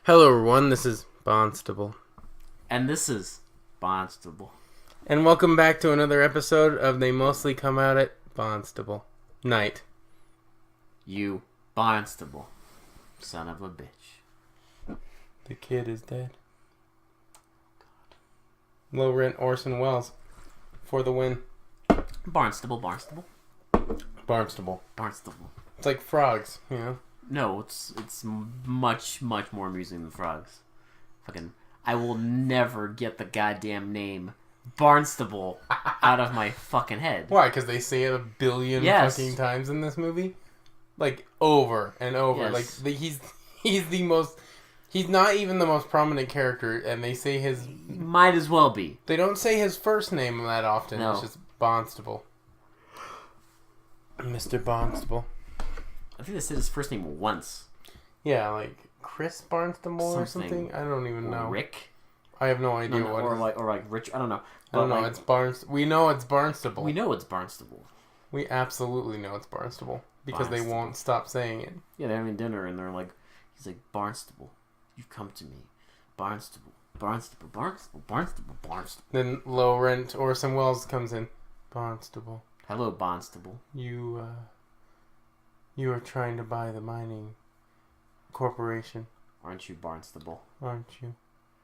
Hello everyone, this is Bonstable. And this is Bonstable. And welcome back to another episode of They Mostly Come Out at Bonstable Night. You Bonstable, son of a bitch. The kid is dead. Low rent Orson Welles for the win. Barnstable. Barnstable. Barnstable. It's like frogs, you know? No, it's much more amusing than frogs. Fucking, I will never get the goddamn name Barnstable out of my fucking head. Why? Because they say it a billion fucking times in this movie? Like, over and over. Yes. Like, he's the most... He's not even the most prominent character, and they say his... Might as well be. They don't say his first name that often. No. It's just Bonstable. Mr. Bonstable. I think they said his first name once. Yeah, like Chris Barnstable or something. I don't even know. Rick? I have no idea what. Or like Rich. I don't know. I don't know. Like, it's Barnes. We know it's Barnstable. We know it's Barnstable. We absolutely know it's Barnstable because they won't stop saying it. Yeah, they're having dinner and they're like, he's like, Barnstable, you've come to me, Barnstable. Then low rent Orson Welles comes in. Barnstable. Hello, Barnstable. You are trying to buy the mining corporation. Aren't you Barnstable? Aren't you?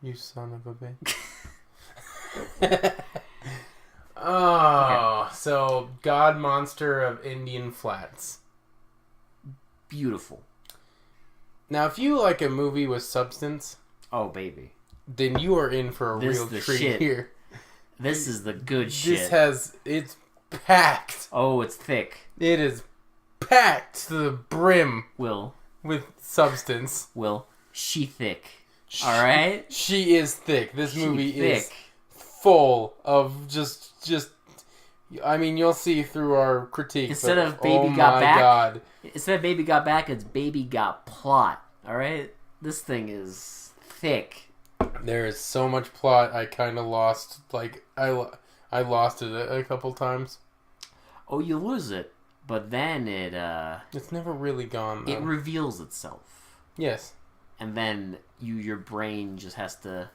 You son of a bitch. Okay. So Godmonster of Indian Flats. Beautiful. Now, if you like a movie with substance, oh baby, then you are in for a real treat shit. here. This is the good shit. It's packed. Oh, it's thick. It is packed to the brim. With substance. She thick. All right. She is thick. This movie is full of just. I mean, you'll see through our critique. Instead of baby got back, it's baby got plot. All right. This thing is thick. There is so much plot. I kind of lost. Like I lost it a couple times. Oh, you lose it. But then it's never really gone, though. It reveals itself. Yes. And then your brain just has to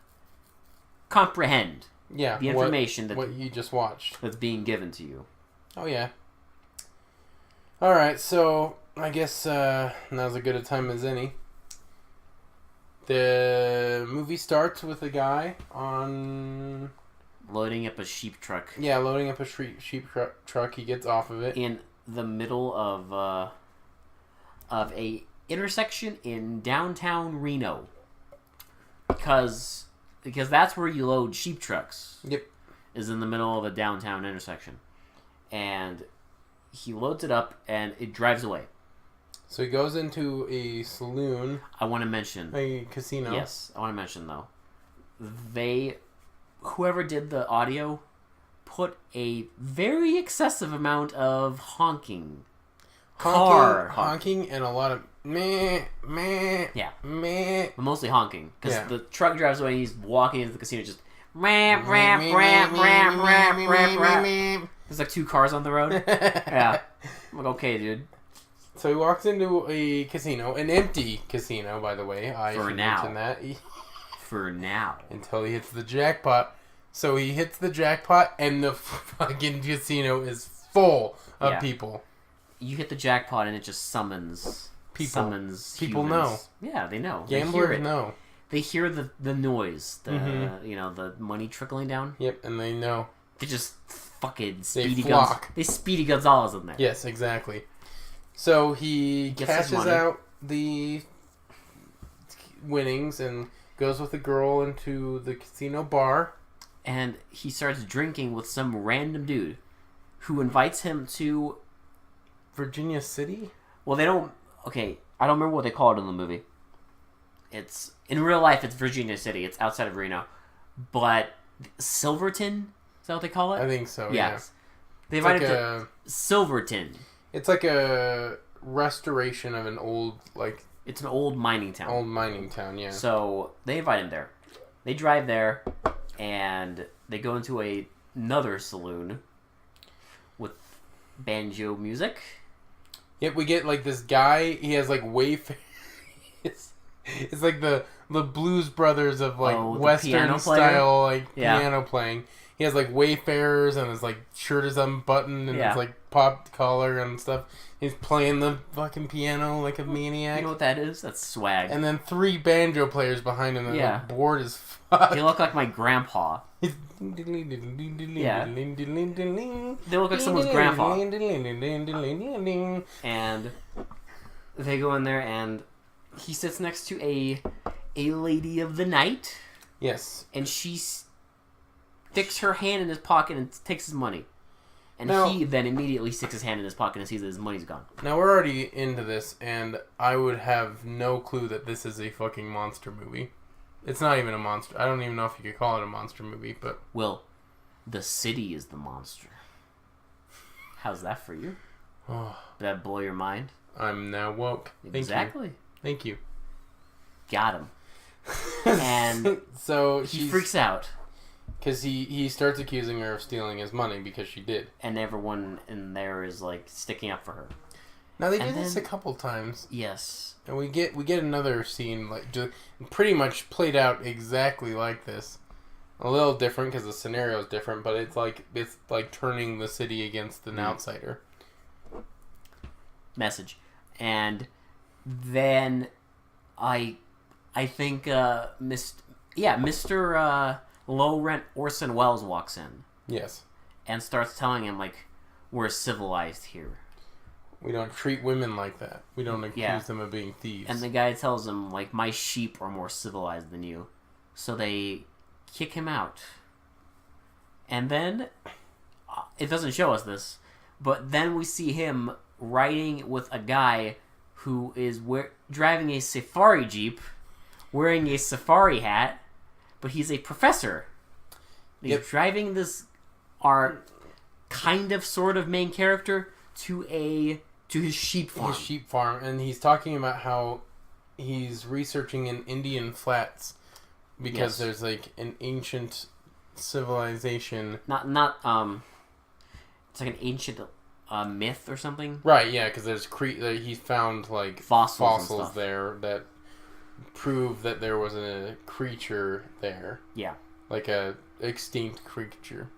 comprehend the information what you just watched. That's being given to you. Oh, yeah. Alright, so I guess now's as good a time as any. The movie starts with a guy on... loading up a sheep truck. Yeah, loading up a sheep truck. He gets off of it. In the middle of a intersection in downtown Reno, because that's where you load sheep trucks. Yep, is in the middle of a downtown intersection, and he loads it up and it drives away. So he goes into a saloon. I want to mention a casino. Yes, I want to mention though, whoever did the audio put a very excessive amount of honking and a lot of meh, yeah, meh. But mostly honking, because the truck drives away and he's walking into the casino just ramp, ramp, ramp, ramp, ramp, ramp, ramp. There's like two cars on the road. Yeah, I'm like, okay, dude. So he walks into a casino, an empty casino, by the way. I should mention that. For now, until he hits the jackpot. So he hits the jackpot, and the fucking casino is full of people. You hit the jackpot, and it just summons people. People know. Yeah, they know. Gamblers know. They hear the noise, the money trickling down. Yep, and they know. They just fucking Speedy Gonzalez in there. Yes, exactly. So he cashes out the winnings and goes with the girl into the casino bar. And he starts drinking with some random dude who invites him to... Virginia City? Well, they don't... Okay, I don't remember what they call it in the movie. It's... In real life, it's Virginia City. It's outside of Reno. But Silverton? Is that what they call it? I think so, yes. They invited him to Silverton. It's like a restoration of an old, like... It's an old mining town. Old mining town, yeah. So, they invite him there. They drive there... And they go into another saloon with banjo music. Yep, we get like this guy. He has like Wayfair. It's like the Blues Brothers of like Western piano style like piano playing. He has like Wayfarers and his like shirt is unbuttoned and his like popped collar and stuff. He's playing the fucking piano like a maniac. You know what that is? That's swag. And then 3 banjo players behind him that look bored as fuck. They look like my grandpa. They look like someone's grandpa. And they go in there and he sits next to a lady of the night. Yes. And she sticks her hand in his pocket and takes his money. And he then immediately sticks his hand in his pocket and sees that his money's gone. Now, we're already into this, and I would have no clue that this is a fucking monster movie. It's not even a monster. I don't even know if you could call it a monster movie, but... Well, the city is the monster. How's that for you? Oh, Did that blow your mind? I'm now woke. Exactly. Thank you. Got him. And so he freaks out. Because he starts accusing her of stealing his money because she did. And everyone in there is, like, sticking up for her. Now, they did this a couple times. Yes. And we get another scene, like, just pretty much played out exactly like this. A little different because the scenario is different, but it's like turning the city against an outsider. Message. And then I think Mr. Low Rent Orson Welles walks in. Yes. And starts telling him, like, we're civilized here. We don't treat women like that. We don't accuse them of being thieves. And the guy tells him, like, my sheep are more civilized than you. So they kick him out. And then, it doesn't show us this, but then we see him riding with a guy who is driving a safari jeep, wearing a safari hat, but he's a professor. He's driving our kind of sort of main character to his sheep farm. His sheep farm, and he's talking about how he's researching in Indian flats because there's like an ancient civilization. It's like an ancient myth or something. Right, yeah, because he found like fossils there that prove that there was a creature there. Yeah. Like a extinct creature.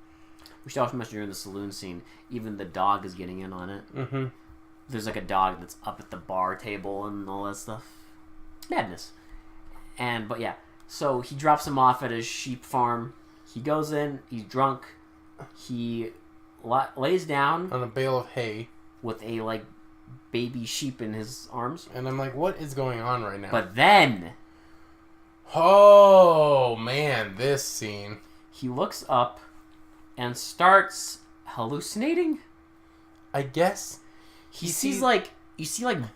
We should also mention during the saloon scene, even the dog is getting in on it. Mm-hmm. There's like a dog that's up at the bar table and all that stuff. Madness. But yeah, so he drops him off at his sheep farm. He goes in, he's drunk. He lays down on a bale of hay with a like baby sheep in his arms. And I'm like, what is going on right now? But then, oh man, this scene. He looks up and starts hallucinating. I guess you see like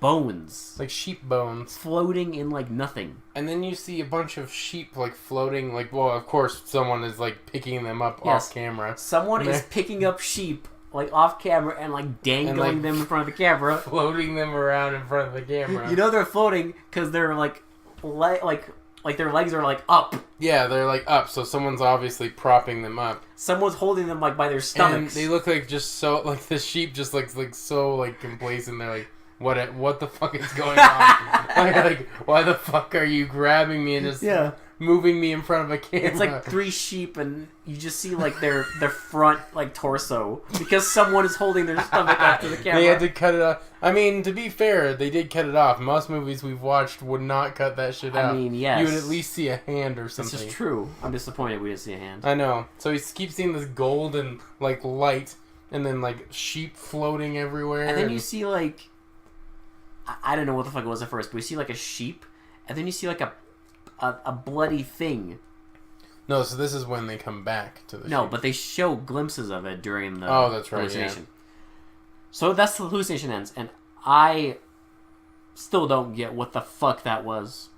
bones, like sheep bones, floating in like nothing. And then you see a bunch of sheep like floating. Like, well, of course, someone is like picking them up off camera. Someone is picking up sheep like off camera and like dangling them in front of the camera, floating them around in front of the camera. You know they're floating because they're like their legs are like up. Yeah, they're like up, so someone's obviously propping them up. Someone's holding them like by their stomachs. And they look like just so like the sheep just like so like complacent. They're like, what the fuck is going on? like why the fuck are you grabbing me and just moving me in front of a camera? It's like 3 sheep and you just see like their front like torso because someone is holding their stomach up to the camera. They had to cut it off. I mean, to be fair, they did cut it off. Most movies we've watched would not cut that shit out. I mean, yes. You would at least see a hand or something. This is true. I'm disappointed we didn't see a hand. I know. So he keeps seeing this golden like light and then like sheep floating everywhere. And then you see like I don't know what the fuck it was at first, but you see like a sheep and then you see like a bloody thing. No, so this is when they come back to the sheep. No, but they show glimpses of it during the hallucination. Yeah. So that's the hallucination ends, and I still don't get what the fuck that was.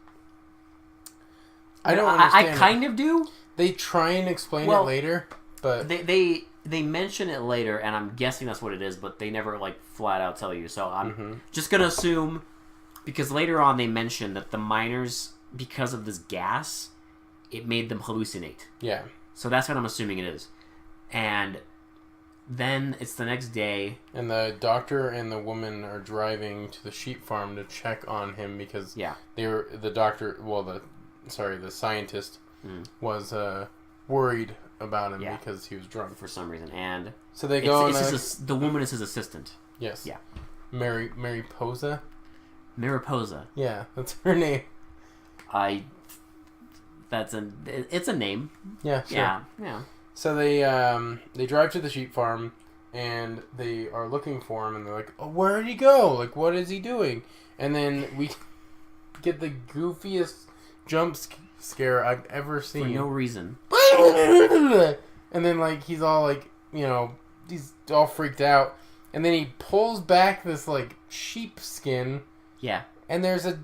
I don't understand. I kind of do. They try and explain it later, but they mention it later, and I'm guessing that's what it is, but they never like flat out tell you. So I'm just gonna assume, because later on they mention that the miners, because of this gas, it made them hallucinate. Yeah. So that's what I'm assuming it is. And then it's the next day. And the doctor and the woman are driving to the sheep farm to check on him because the scientist was worried about him because he was drunk for some reason. And so they go. The woman is his assistant. Yes. Yeah. Mariposa. Mariposa. Yeah, that's her name. It's a name. Yeah. Sure. Yeah. So they drive to the sheep farm, and they are looking for him, and they're like, "Oh, where did he go? Like, what is he doing?" And then we get the goofiest jump scare I've ever seen for no reason. And then like he's all like, he's all freaked out, and then he pulls back this like sheep skin. Yeah. And there's a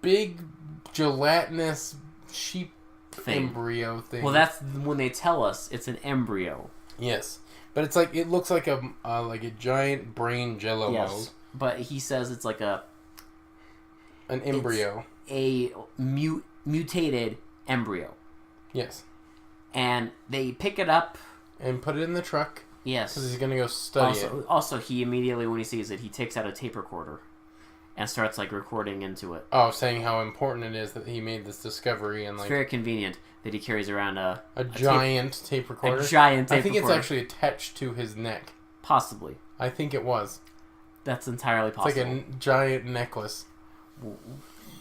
big gelatinous sheep embryo thing. Well, that's when they tell us it's an embryo. Yes, but it's like it looks like a giant brain jello mold. But he says it's like an embryo, a mutated embryo. Yes, and they pick it up and put it in the truck. Yes, because he's gonna go study it. Also, he immediately when he sees it, he takes out a tape recorder and starts like recording into it. Oh, saying how important it is that he made this discovery and like it's very convenient that he carries around a giant tape recorder. A giant tape recorder. I think it's actually attached to his neck. Possibly. I think it was. That's entirely possible. It's like a giant necklace.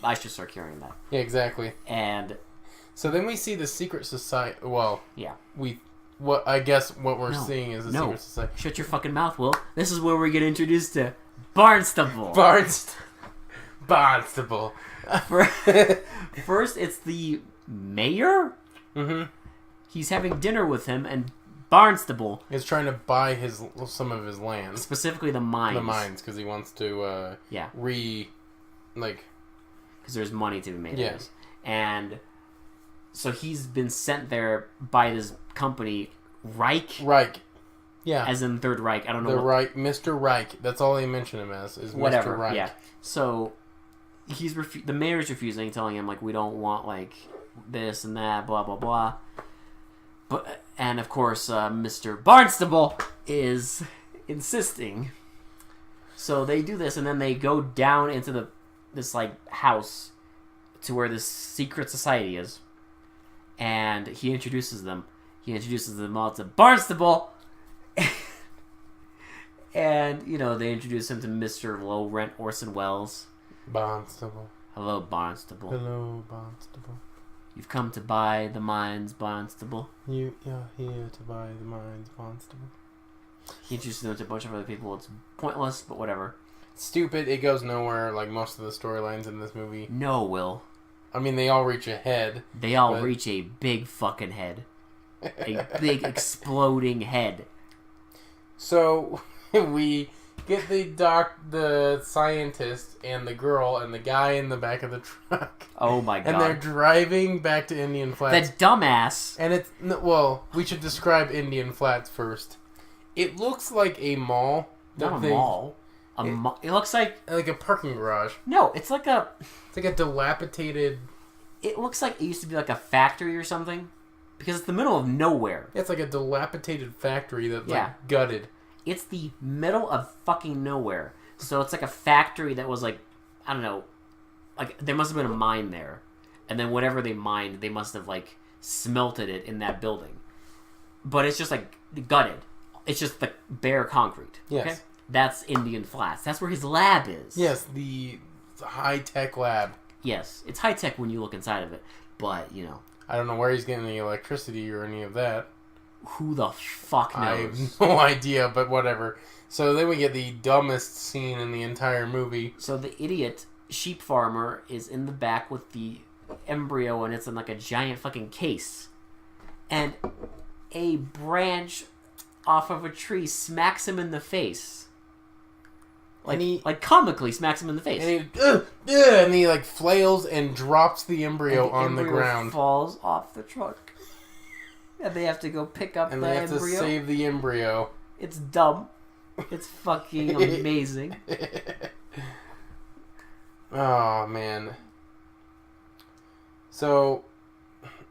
I should start carrying that. Yeah, exactly. And so then we see the secret society. Well, yeah, I guess what we're seeing is the secret society. Shut your fucking mouth, Will. This is where we get introduced to Barnstable. Barnstable. First, it's the mayor. Mm-hmm. He's having dinner with him, and Barnstable is trying to buy some of his land, specifically the mines. The mines, because he wants to because there's money to be made. Yes, and so he's been sent there by this company, Reich. Yeah. As in Third Reich. I don't know. Mr. Reich. That's all they mention him as. Is whatever. Mr. Reich. Yeah. So the mayor's refusing, telling him like we don't want like this and that, blah blah blah. And of course, Mr. Barnstable is insisting. So they do this, and then they go down into this like house to where this secret society is, and he introduces them. He introduces them all to Barnstable. And, they introduce him to Mr. Low Rent Orson Welles. Barnstable. Hello, Barnstable. Hello, Barnstable. You've come to buy the mines, Barnstable. You're here to buy the mines, Barnstable. He introduces them to a bunch of other people. It's pointless, but whatever. Stupid. It goes nowhere, like most of the storylines in this movie. No, Will. I mean, they all reach a head. They all reach a big fucking head. A big exploding head. So we get the scientist and the girl and the guy in the back of the truck. Oh my god! And they're driving back to Indian Flats. That dumbass. And we should describe Indian Flats first. It looks like a mall. Not a mall. It looks like a parking garage. No, it's like a dilapidated. It looks like it used to be like a factory or something, because it's the middle of nowhere. It's like a dilapidated factory that's like gutted. It's the middle of fucking nowhere. So it's like a factory that was like, I don't know, like there must have been a mine there, and then whatever they mined, they must have like smelted it in that building. But it's just like gutted. It's just the bare concrete. Yes. Okay? That's Indian Flats. That's where his lab is. Yes, the high-tech lab. Yes, it's high-tech when you look inside of it, but, I don't know where he's getting the electricity or any of that. Who the fuck knows? I have no idea, but whatever. So then we get the dumbest scene in the entire movie. So the idiot sheep farmer is in the back with the embryo, and it's in like a giant fucking case. And a branch off of a tree smacks him in the face. Like comically smacks him in the face. And he like flails and drops the embryo on the ground. Falls off the truck. And they have to go pick up the embryo. And they have to save the embryo. It's dumb. It's fucking amazing. Oh, man. So,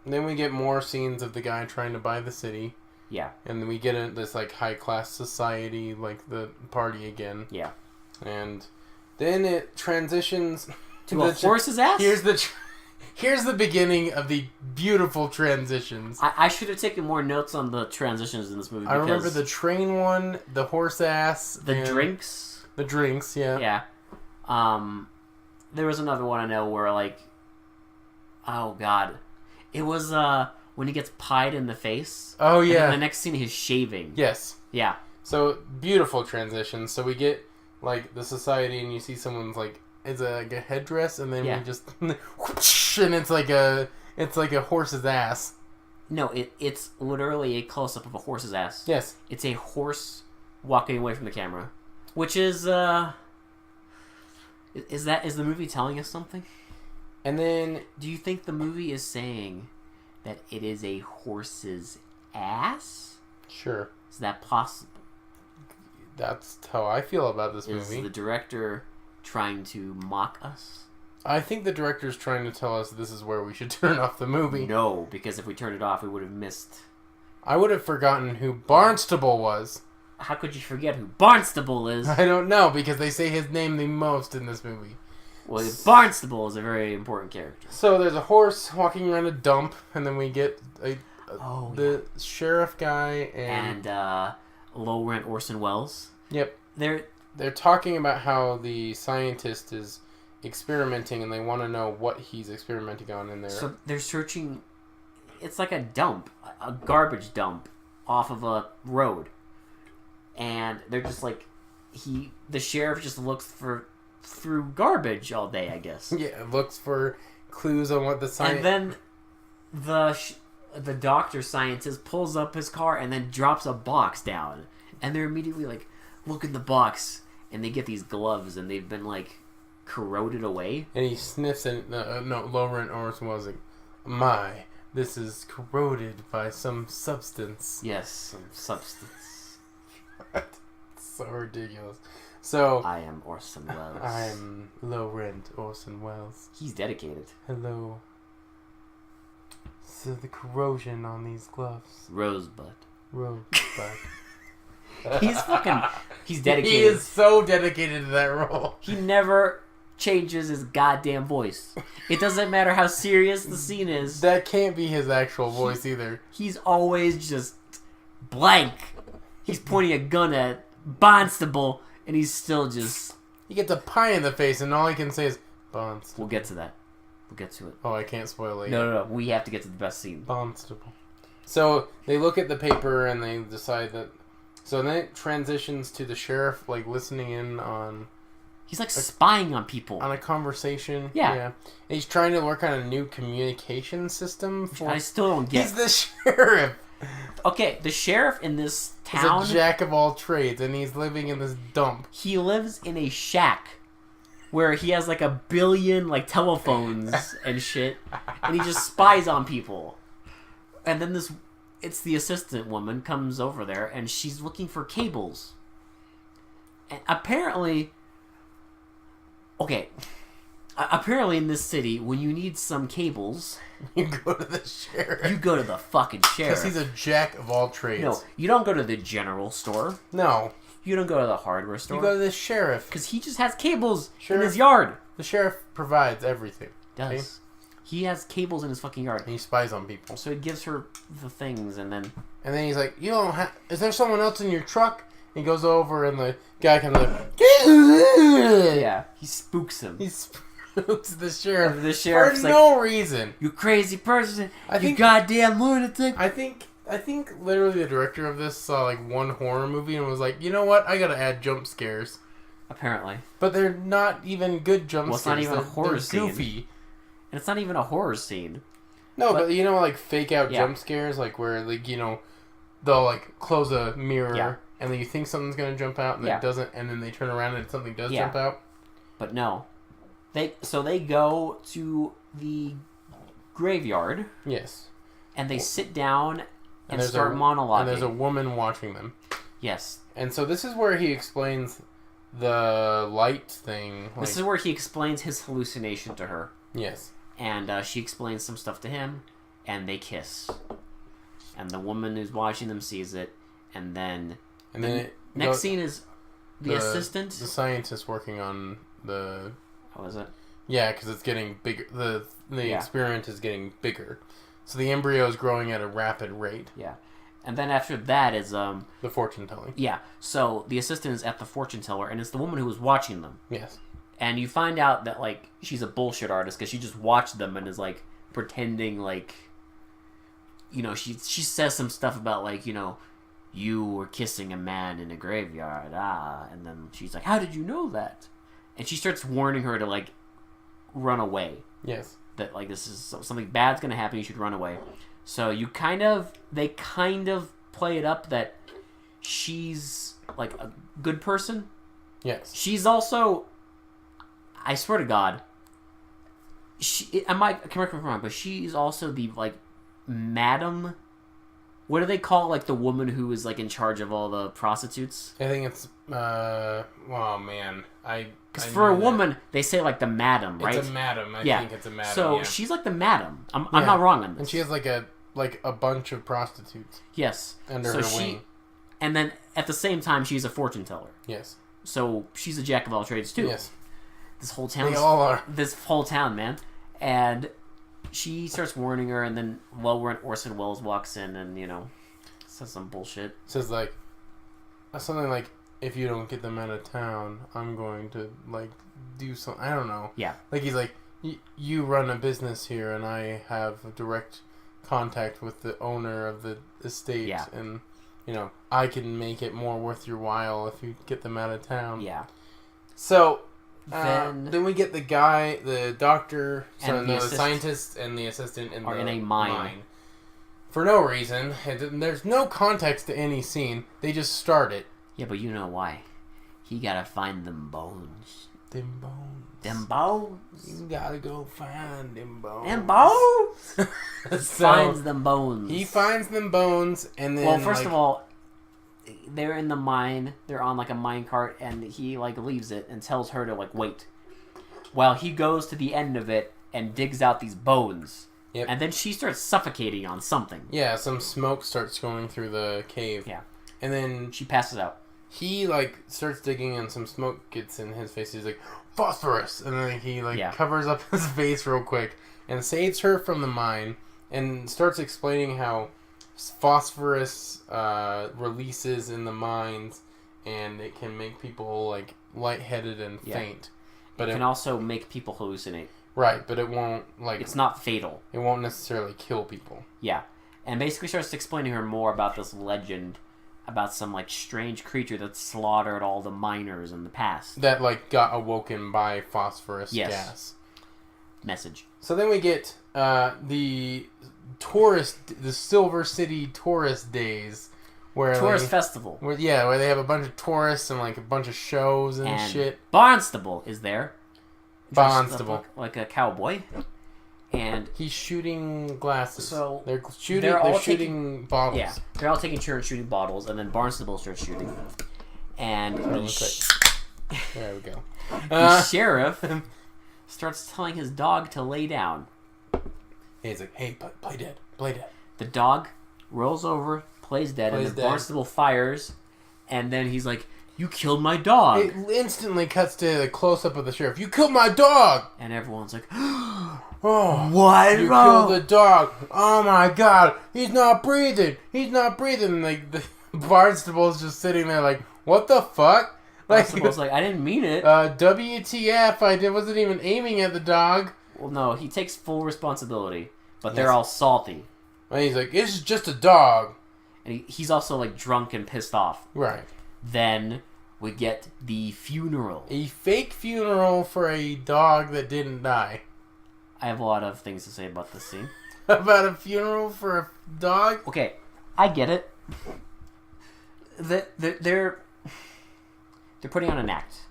then we get more scenes of the guy trying to buy the city. Yeah. And then we get in this like high class society, like the party again. Yeah. And then it transitions to a horse's ass. Here's the beginning of the beautiful transitions. I should have taken more notes on the transitions in this movie. I remember the train one, the horse ass, the drinks. The drinks, yeah. Yeah. There was another one I know where like, oh god, it was when he gets pied in the face. Oh yeah. And then the next scene he's shaving. Yes. Yeah. So beautiful transitions. So we get like the society, and you see someone's like it's like a headdress, and then we just and it's like a horse's ass. No, it's literally a close up of a horse's ass. Yes. It's a horse walking away from the camera, which is the movie telling us something? And then do you think the movie is saying that it is a horse's ass? Sure. Is that possible? That's how I feel about this movie. Is the director trying to mock us? I think the director's trying to tell us this is where we should turn off the movie. No, because if we turned it off, we would have missed... I would have forgotten who Barnstable was. How could you forget who Barnstable is? I don't know, because they say his name the most in this movie. Well, Barnstable is a very important character. So there's a horse walking around a dump, and then we get the sheriff guy and low-rent Orson Welles. Yep. They're talking about how the scientist is experimenting, and they want to know what he's experimenting on in there. So they're searching... It's like a dump, a garbage dump off of a road. And they're just like... The sheriff just looks through garbage all day, I guess. Yeah, looks for clues on what the science... And then the doctor scientist pulls up his car and then drops a box down. And they're immediately like, look in the box. And they get these gloves, and they've been like corroded away. And he sniffs and Laurent Orson was like, this is corroded by some substance. Yes, some substance. So ridiculous. So I am Orson Welles. I'm Laurent Orson Welles. He's dedicated. Hello. So the corrosion on these gloves. Rosebud. He's dedicated. He is so dedicated to that role. He never changes his goddamn voice. It doesn't matter how serious the scene is. That can't be his actual voice either. He's always just blank. He's pointing a gun at Barnstable, and he's still just... He gets a pie in the face, and all he can say is, Barnstable. We'll get to that. We'll get to it. Oh, I can't spoil it. No. We have to get to the best scene. Barnstable. So, they look at the paper, and they decide that... So then it transitions to the sheriff, like, listening in on... He's, like, spying on people. On a conversation. Yeah. And he's trying to work on a new communication system for... I still don't get... He's the sheriff! Okay, the sheriff in this town... He's a jack of all trades, and he's living in this dump. He lives in a shack where he has, like, 1 billion, like, telephones and shit, and he just spies on people. And then it's the assistant woman comes over there, and she's looking for cables. And apparently in this city, when you need some cables... You go to the sheriff. You go to the fucking sheriff. Because he's a jack of all trades. No, you don't go to the general store. No. You don't go to the hardware store. You go to the sheriff. Because he just has cables in his yard. The sheriff provides everything. Does. Okay? He has cables in his fucking yard. And he spies on people. So he gives her the things, and then... And then he's like, you don't have... Is there someone else in your truck? And he goes over, and the guy comes like... Yeah, he spooks him. He spooks the sheriff. The sheriff's for no reason. You crazy person. You goddamn lunatic. I think literally the director of this saw like one horror movie and was like, you know what? I gotta add jump scares. Apparently. But they're not even good jump scares. It's not even a horror scene. Goofy. And it's not even a horror scene. No, but you know, like fake out jump scares, like where like, you know, they'll like close a mirror and then you think something's gonna jump out and it doesn't, and then they turn around and something does jump out. But no. They go to the graveyard. Yes. And they sit down and start monologuing. And there's a woman watching them. Yes. And so this is where he explains the light thing. This is where he explains his hallucination to her. Yes. And she explains some stuff to him, and they kiss. And the woman who's watching them sees it, and then next scene is the assistant, the scientist working on the. How is it? Yeah, because it's getting bigger. The experiment is getting bigger, so the embryo is growing at a rapid rate. Yeah, and then after that is the fortune telling. Yeah, so the assistant is at the fortune teller, and it's the woman who was watching them. Yes. And you find out that, like, she's a bullshit artist because she just watched them and is, like, pretending, like, you know, she says some stuff about, like, you know, you were kissing a man in a graveyard, and then she's like, how did you know that? And she starts warning her to, like, run away. Yes. That, like, this is something bad's gonna happen, you should run away. So they kind of play it up that she's, like, a good person. Yes. She's also... I swear to God, I might correct me if I'm wrong, but she's also the, like, madam. What do they call, like, the woman who is, like, in charge of all the prostitutes? I think it's oh man, because for a woman they say, like, the madam, right? It's a madam. I think it's a madam. So she's like the madam. I'm not wrong on this. And she has like a bunch of prostitutes. Yes. Under her wing. And then at the same time, she's a fortune teller. Yes. So she's a jack of all trades too. Yes. This whole town. They all are. This whole town, man. And she starts warning her, and then Orson Welles walks in and, you know, says some bullshit. Says, like, something like, if you don't get them out of town, I'm going to, like, do something. I don't know. Yeah. Like, he's like, you run a business here, and I have direct contact with the owner of the estate. Yeah. And, you know, I can make it more worth your while if you get them out of town. Yeah. So... Then we get the doctor, the scientist, and the assistant in a mine. For no reason. There's no context to any scene. They just start it. Yeah, but you know why. He gotta find them bones. Them bones. Them bones. You gotta go find them bones. Them bones! So, finds them bones. He finds them bones, and then... Well, first of all... They're in the mine. They're on, like, a mine cart, and he, like, leaves it and tells her to, like, wait. While he goes to the end of it and digs out these bones. Yep. And then she starts suffocating on something. Yeah, some smoke starts going through the cave. Yeah. And then... She passes out. He, like, starts digging and some smoke gets in his face. He's like, phosphorus! And then he, like, covers up his face real quick and saves her from the mine and starts explaining how... phosphorus releases in the mines, and it can make people like lightheaded and faint. But it can also make people hallucinate. Right, but it won't like. It's not fatal. It won't necessarily kill people. Yeah, and basically starts explaining to her more about this legend about some like strange creature that slaughtered all the miners in the past. That like got awoken by phosphorus gas. Message. So then we get the Silver City tourist days, where tourist festival. Where they have a bunch of tourists and like a bunch of shows and shit. Barnstable is there. Barnstable, like a cowboy, and he's shooting glasses. So they're shooting bottles. Yeah, they're all taking turns shooting bottles, and then Barnstable starts shooting. And there we go. The sheriff starts telling his dog to lay down. He's like, hey, play dead. Play dead. The dog rolls over, plays dead, and then Barnstable fires, and then he's like, you killed my dog. It instantly cuts to the close-up of the sheriff. You killed my dog! And everyone's like, oh, what? You killed the dog. Oh my god, he's not breathing. He's not breathing. And like, the Barnstable's just sitting there like, what the fuck? Like, Barnstable's like, I didn't mean it. WTF, I wasn't even aiming at the dog. Well, no, he takes full responsibility, but they're all salty. And he's like, this is just a dog. And he's also, like, drunk and pissed off. Right. Then we get the funeral. A fake funeral for a dog that didn't die. I have a lot of things to say about this scene. About a funeral for a dog? Okay, I get it. They're putting on an act,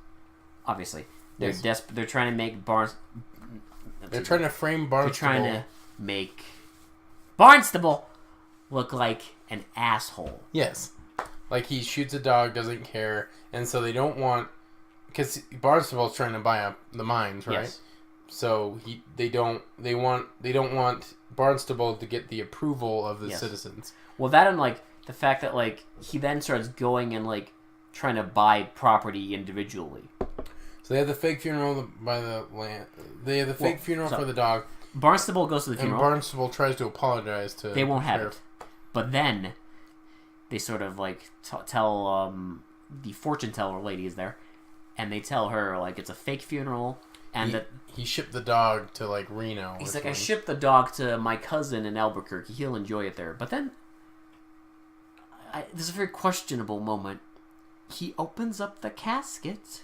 obviously. They're They're trying to make They're trying to frame Barnstable. They're trying to make Barnstable look like an asshole. Yes. Like he shoots a dog, doesn't care, and so they don't want... Because Barnstable's trying to buy up the mines, right? Yes. So they don't want Barnstable to get the approval of the citizens. Well, that and like the fact that like he then starts going and like trying to buy property individually. So they have the fake funeral by the land. They have the fake funeral for the dog. Barnstable goes to the funeral. And Barnstable tries to apologize to. They won't have it. But then they sort of like tell the fortune teller lady is there, and they tell her like it's a fake funeral. And that he shipped the dog to like Reno. He's like, I shipped the dog to my cousin in Albuquerque. He'll enjoy it there. But then, there's a very questionable moment. He opens up the casket.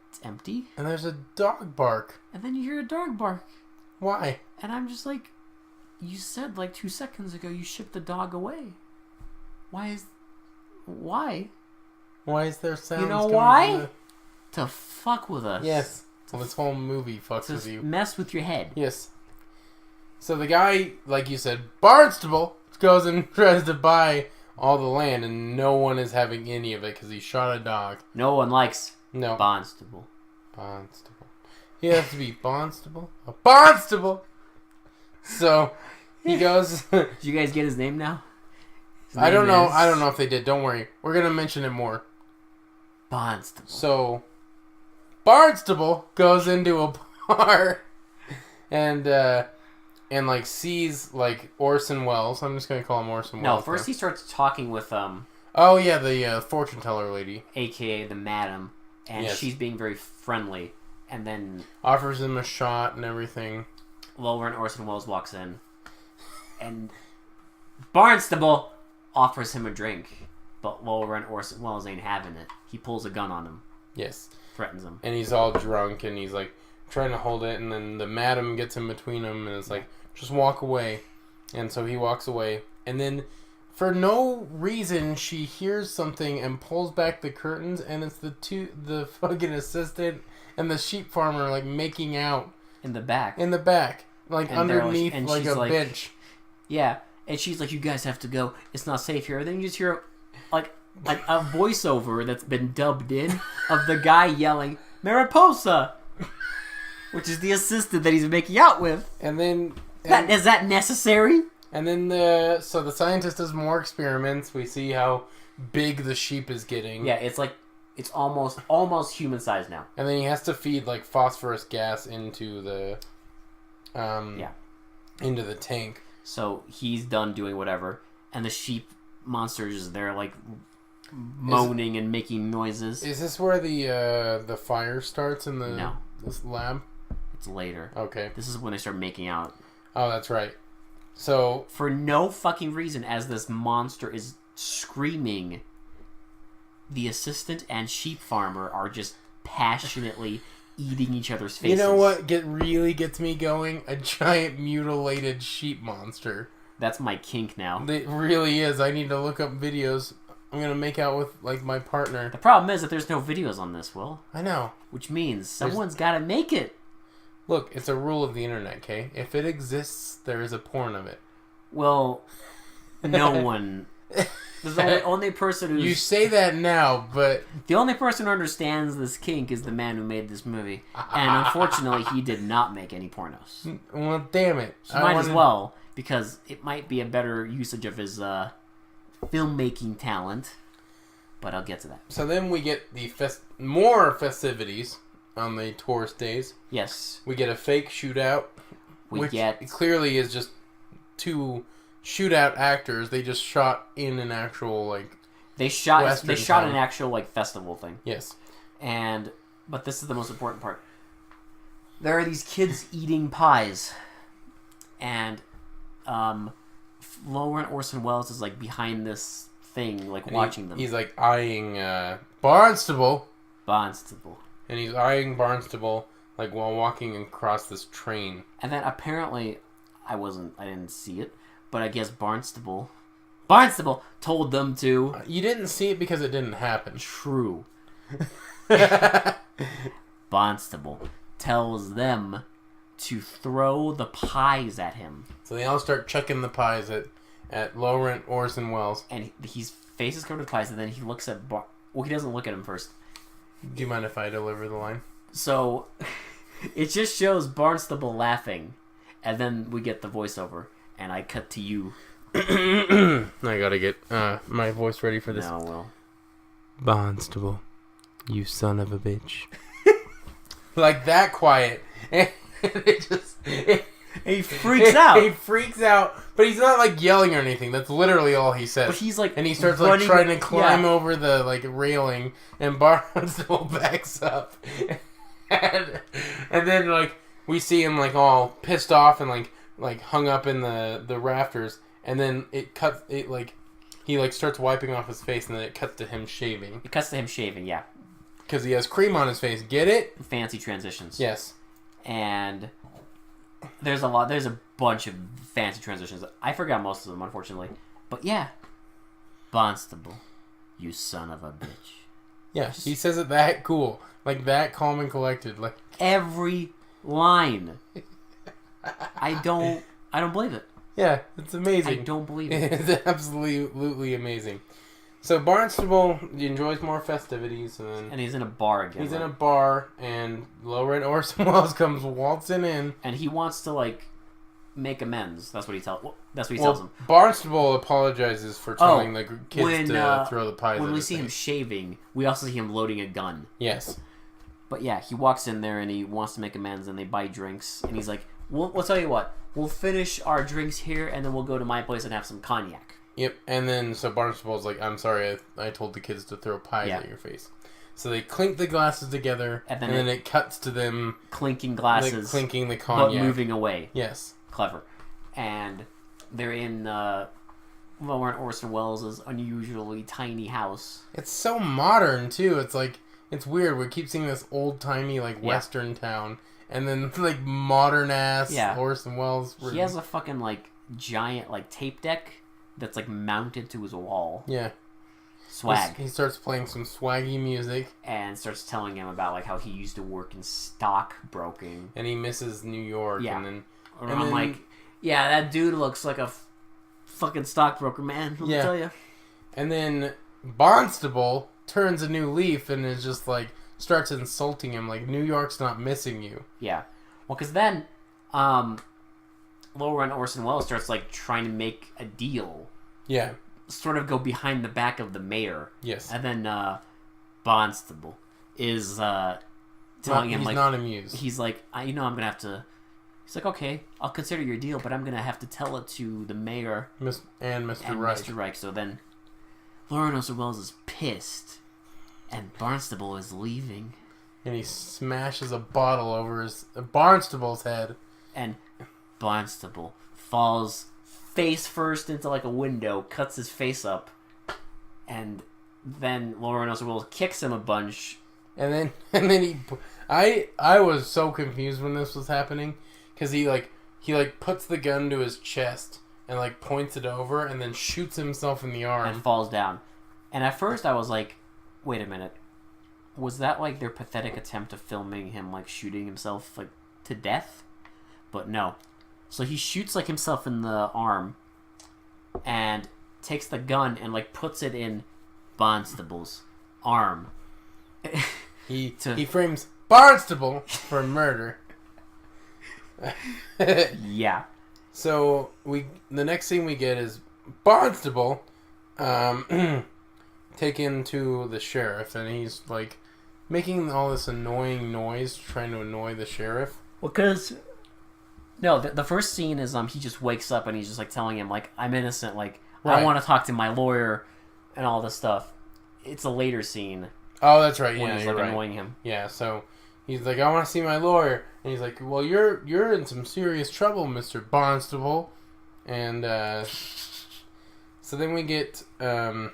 It's empty. And there's a dog bark. And then you hear a dog bark. Why? And I'm just like, you said like 2 seconds ago you shipped the dog away. Why? Why is there sounds? You know why? To fuck with us. Yes. Well, this whole movie fucks with you. Mess with your head. Yes. So the guy, like you said, Barnstable, goes and tries to buy all the land, and no one is having any of it because he shot a dog. No one likes Barnstable. Barnstable. He has to be Barnstable? A Barnstable! So, he goes... Did you guys get his name now? I don't know. I don't know if they did. Don't worry. We're going to mention it more. Barnstable. So... Barnstable goes into a bar and like sees like Orson Welles. I'm just gonna call him Orson Welles. No, first he starts talking with Oh yeah, the fortune teller lady, aka the madam, and she's being very friendly, and then offers him a shot and everything. Lower and Orson Welles walks in, and Barnstable offers him a drink, but Lower and Orson Welles ain't having it. He pulls a gun on him. Yes. Threatens him. And he's all drunk, and he's like trying to hold it, and then the madam gets in between them, and it's like, just walk away. And so he walks away, and then for no reason she hears something and pulls back the curtains, and it's the fucking assistant and the sheep farmer like making out in the back, like and underneath like a bench. Yeah, and she's like, you guys have to go, it's not safe here. And then you just hear like a voiceover that's been dubbed in of the guy yelling Mariposa, which is the assistant that he's making out with. And then is that necessary? And then so the scientist does more experiments. We see how big the sheep is getting. Yeah, it's like it's almost human size now. And then he has to feed like phosphorus gas into the into the tank. So he's done doing whatever, and the sheep monsters they're like moaning and making noises. Is this where the fire starts in this lab? It's later. Okay. This is when they start making out. Oh, that's right. So for no fucking reason, as this monster is screaming, the assistant and sheep farmer are just passionately eating each other's faces. You know what really gets me going? A giant mutilated sheep monster. That's my kink now. It really is. I need to look up videos. I'm going to make out with, like, my partner. The problem is that there's no videos on this, Will. I know. Which means someone's got to make it. Look, it's a rule of the internet, okay? If it exists, there is a porn of it. Well, no one... There's the only person who's... You say that now, but... The only person who understands this kink is the man who made this movie. And unfortunately, he did not make any pornos. Well, damn it. He might as well, because it might be a better usage of his... filmmaking talent, but I'll get to that. So then we get the more festivities on the tourist days. Yes. We get a fake shootout, which clearly is just two shootout actors. They just shot in an actual they shot an actual festival thing. Yes. But this is the most important part. There are these kids eating pies, and Lower and Orson Welles is behind this thing, watching them. He's eyeing Barnstable. And he's eyeing Barnstable while walking across this train. And then apparently, I didn't see it, but I guess Barnstable told them to. You didn't see it because it didn't happen. True. Barnstable tells them to throw the pies at him. So they all start chucking the pies at Laurent Orson Welles. And his face is covered with pies, and then he looks at he doesn't look at him first. Do you mind if I deliver the line? So, It just shows Barnstable laughing, and then we get the voiceover, and I cut to you. I gotta get my voice ready for this. No, well. Barnstable, you son of a bitch. Like that quiet. And it just... He freaks out. He freaks out, but he's not like yelling or anything. That's literally all he says. But he's like, and he starts like trying to climb over the like railing, and Barnstable backs up, and then like we see him like all pissed off and like hung up in the rafters, and then it cuts it like he like starts wiping off his face, and then it cuts to him shaving. It cuts to him shaving, yeah, because he has cream on his face. Get it? Fancy transitions. Yes, and. There's a bunch of fancy transitions. I forgot most of them, unfortunately. But yeah. Barnstable, you son of a bitch. Yeah, he says it that cool. Like that calm and collected. Like every line. I don't believe it. Yeah, it's amazing. I don't believe it. It's absolutely amazing. So Barnstable enjoys more festivities, and he's in a bar again. He's in a bar, and Low Rent Orson Welles comes waltzing in, and he wants to like make amends. That's what he tells. That's what he tells him. Barnstable apologizes for telling the kids to throw the pies. When we see him shaving, we also see him loading a gun. Yes. But yeah, he walks in there and he wants to make amends, and they buy drinks, and he's like, "We'll tell you what. We'll finish our drinks here, and then we'll go to my place and have some cognac." Yep, and then so Barnstable's like, "I'm sorry, I told the kids to throw pies at your face." So they clink the glasses together, and then it cuts to them clinking glasses, clinking the cognac, but moving away. Yes, clever. And they're in Orson Welles' unusually tiny house. It's so modern too. It's like it's weird. We keep seeing this old timey like Western town, and then like modern ass Orson Welles. He has a fucking like giant like tape deck that's like mounted to his wall. Yeah. Swag. He starts playing some swaggy music. And starts telling him about like how he used to work in stockbroking. And he misses New York. Yeah. And I'm like, yeah, that dude looks like a fucking stockbroker, man. Let me tell you. And then Barnstable turns a new leaf and is just like, starts insulting him. Like, New York's not missing you. Yeah. Well, because then, Low Rent Orson Welles starts like trying to make a deal. Yeah. Sort of go behind the back of the mayor. Yes. And then Barnstable is telling him he's like not amused. He's like, I'm gonna have to. He's like, okay, I'll consider your deal, but I'm gonna have to tell it to the mayor and Mr. Reich. Mr. Reich. So then, Low Rent Orson Welles is pissed, and Barnstable is leaving. And he smashes a bottle over Barnstable's head. And Barnstable falls face first into like a window, cuts his face up, and then Low Rent Orson Welles kicks him a bunch. And then I was so confused when this was happening, because he puts the gun to his chest and like points it over and then shoots himself in the arm and falls down. And at first I was like, wait a minute, was that like their pathetic attempt of filming him like shooting himself like to death? But no. So he shoots like himself in the arm and takes the gun and like puts it in Barnstable's arm. He frames Barnstable for murder. Yeah. So the next thing we get is Barnstable taken to the sheriff, and he's like making all this annoying noise trying to annoy the sheriff. Well, because no, the first scene is he just wakes up and he's just like telling him like, I'm innocent, like I want to talk to my lawyer and all this stuff. It's a later scene. Oh, that's right. When Yeah, he's you're like right. annoying him. Yeah, so he's like, I want to see my lawyer, and he's like, well, you're in some serious trouble, Mr. Barnstable, and so then we get then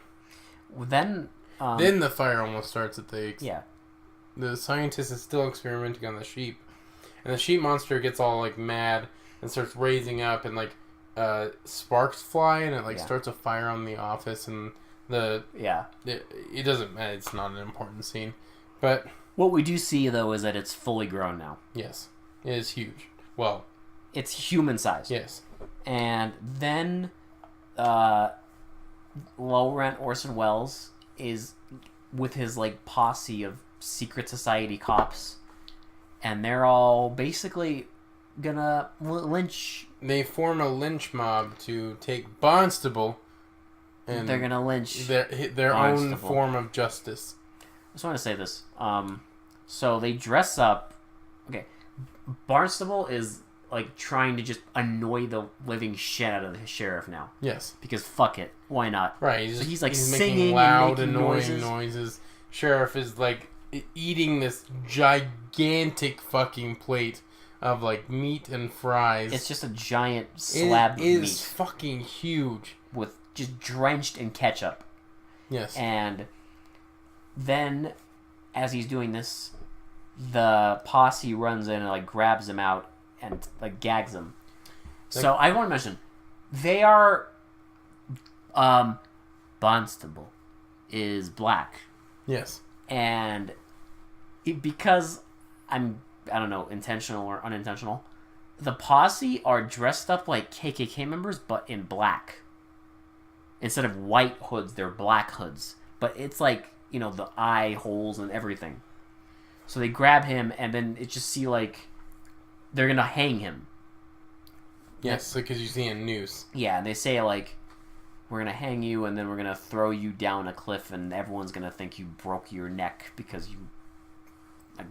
the fire almost starts at the the scientist is still experimenting on the sheep, and the sheep monster gets all like mad and starts raising up, and like sparks fly, and it starts a fire on the office, and it doesn't matter. It's not an important scene, but what we do see though is that it's fully grown now. Yes, it is huge. Well, it's human sized. Yes, and then Low Rent Orson Welles is with his like posse of secret society cops, and they're all basically gonna lynch. They form a lynch mob to take Barnstable, and they're gonna lynch their own form of justice. I just want to say this. So they dress up. Okay, Barnstable is like trying to just annoy the living shit out of the sheriff now. Yes. Because fuck it, why not? Right. He's like he's singing making loud, and making annoying noises. Sheriff is like eating this gigantic fucking plate of like meat and fries. It's just a giant slab of meat. It is fucking huge. With just drenched in ketchup. Yes. And then, as he's doing this, the posse runs in and like grabs him out and like gags him. So I want to mention, they are, Barnstable is black. Yes. And because I don't know, intentional or unintentional, the posse are dressed up like KKK members, but in black. Instead of white hoods, they're black hoods. But it's like, you know, the eye holes and everything. So they grab him, and then it just see like they're gonna hang him. Yes, because you see a noose. Yeah, and they say like, we're gonna hang you, and then we're gonna throw you down a cliff, and everyone's gonna think you broke your neck because you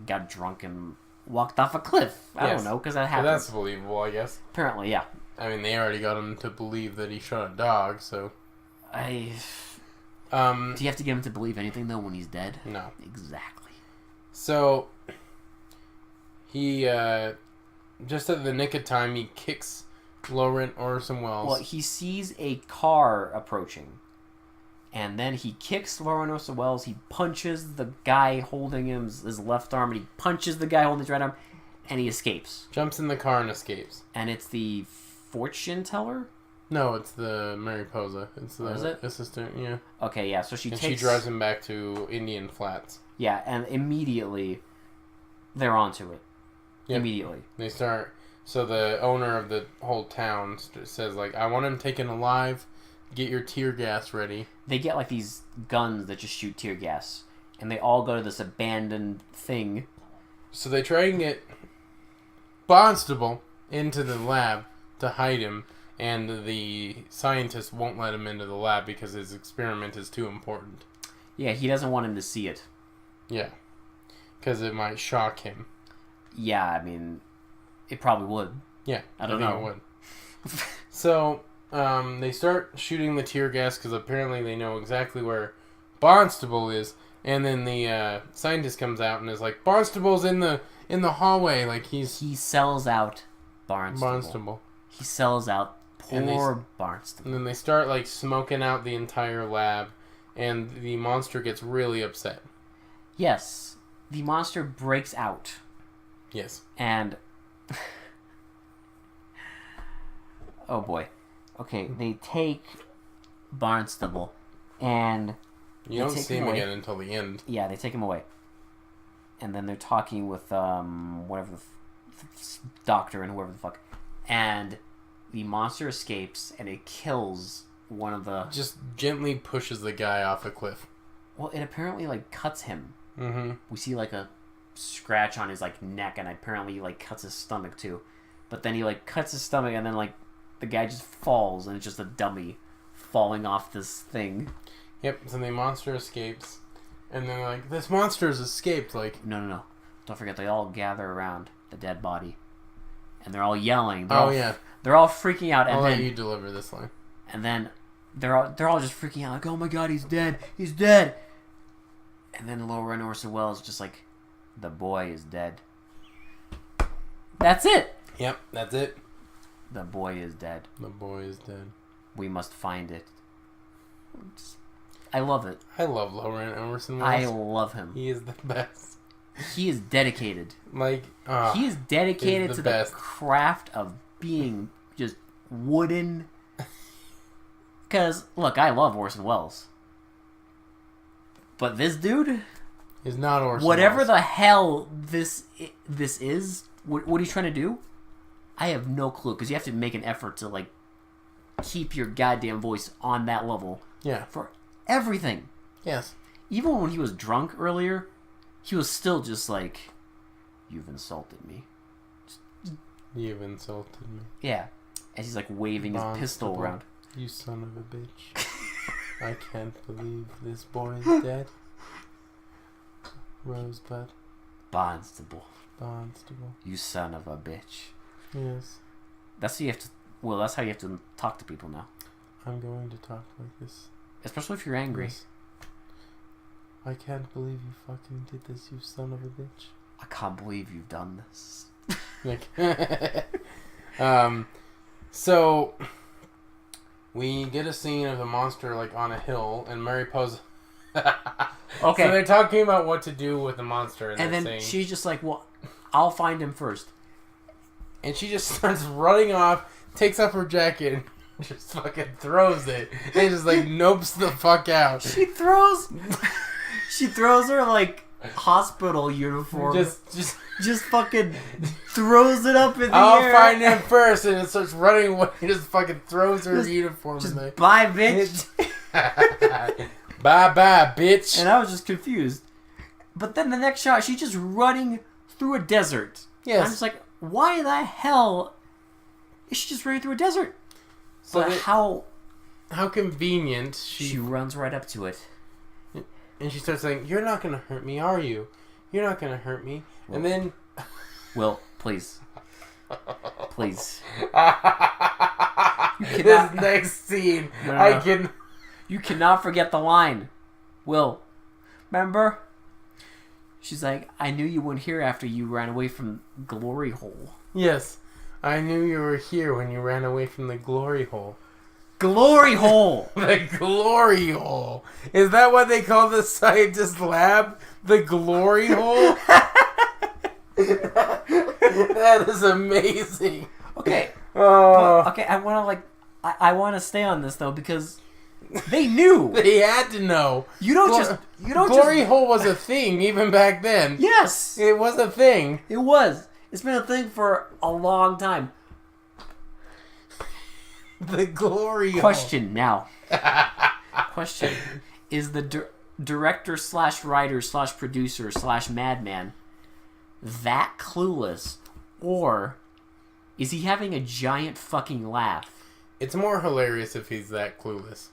got drunk and walked off a cliff. I don't know, because that happens. Well, that's believable, I guess. Apparently, yeah. I mean, they already got him to believe that he shot a dog, so. Do you have to get him to believe anything though when he's dead? No. Exactly. So he just at the nick of time he kicks Laurent Orson Welles. Well, he sees a car approaching, and then he kicks Laurent Orson Welles. He punches the guy holding his left arm, and he punches the guy holding his right arm, and he escapes. Jumps in the car and escapes. And it's the fortune teller? No, it's the Mariposa. It's the assistant, yeah. Okay, yeah, so she drives him back to Indian Flats. Yeah, and immediately they're onto it. Yep. Immediately. They start... So the owner of the whole town says, like, I want him taken alive. Get your tear gas ready. They get, like, these guns that just shoot tear gas. And they all go to this abandoned thing. So they try and get Barnstable into the lab to hide him. And the scientist won't let him into the lab because his experiment is too important. Yeah, he doesn't want him to see it. Yeah. Because it might shock him. Yeah, I mean, it probably would. Yeah, I don't know. It would. So, they start shooting the tear gas because apparently they know exactly where Barnstable is. And then the scientist comes out and is like, Barnstable's in the hallway. Like he sells out Barnstable. He sells out poor Barnstable. And then they start like smoking out the entire lab, and the monster gets really upset. Yes, the monster breaks out. Yes. And oh boy. Okay, they take Barnstable and you don't see him again until the end. Yeah, they take him away. And then they're talking with whatever the doctor and whoever the fuck. And the monster escapes and it kills one of the... Just gently pushes the guy off a cliff. Well, it apparently like cuts him. Mm-hmm. We see like a scratch on his like neck, and apparently he like cuts his stomach too. But then he like cuts his stomach, and then like the guy just falls, and it's just a dummy falling off this thing. Yep. So the monster escapes, and then like this monster's escaped. Like no, don't forget they all gather around the dead body, and they're all yelling. They're all freaking out. And I'll then let you deliver this line. And then they're all just freaking out, like, oh my god, he's dead, he's dead. And then Laurent Orson Welles just like, the boy is dead. That's it. Yep, that's it. The boy is dead. The boy is dead. We must find it. I love it. I love Laurent Orson Welles. I love him. He is the best. He is dedicated. Like, he is dedicated to the craft of being just wooden. Because, look, I love Orson Welles. But this dude... is not Orson whatever Welles. the hell this is, what he's trying to do, I have no clue. Because you have to make an effort to, like, keep your goddamn voice on that level. Yeah. For everything. Yes. Even when he was drunk earlier, he was still just like, You've insulted me. You've insulted me. Yeah. And he's like waving his pistol around. You son of a bitch. I can't believe this boy is dead. Rosebud. Barnstable. Barnstable. You son of a bitch. Yes. That's how you have to. Well, that's how you have to talk to people now. I'm going to talk like this. Especially if you're angry. Yes. I can't believe you fucking did this, you son of a bitch. I can't believe you've done this. Like, so we get a scene of the monster like on a hill, and Mary Poe's. Okay. So they're talking about what to do with the monster, and then she's just like, "Well, I'll find him first." And she just starts running off, takes off her jacket, and just fucking throws it. And just like nopes the fuck out. She throws her like hospital uniform. Just fucking throws it up in the air. I'll find him first, and it starts running away. And just fucking throws her uniform in there. Bye, bitch. Bye, bitch. And I was just confused. But then the next shot, she's just running through a desert. Yes. And I'm just like, why the hell is she just running through a desert? So but how convenient. She runs right up to it. And she starts saying, "You're not going to hurt me, are you? You're not going to hurt me." Will. And then... Will, please. Please. This next scene, no. You cannot forget the line. Will, remember? She's like, I knew you weren't here after you ran away from Glory Hole. Yes. I knew you were here when you ran away from the Glory Hole. Glory Hole! The Glory Hole. Is that what they call the scientist lab? The Glory Hole? That is amazing. Okay. Oh. Okay, I want to stay on this though because they knew. They had to know. Glory Hole was a thing even back then. Yes. It was a thing. It was. It's been a thing for a long time. The Glory Question now. Question. Is the director / writer / producer / madman that clueless, or is he having a giant fucking laugh? It's more hilarious if he's that clueless.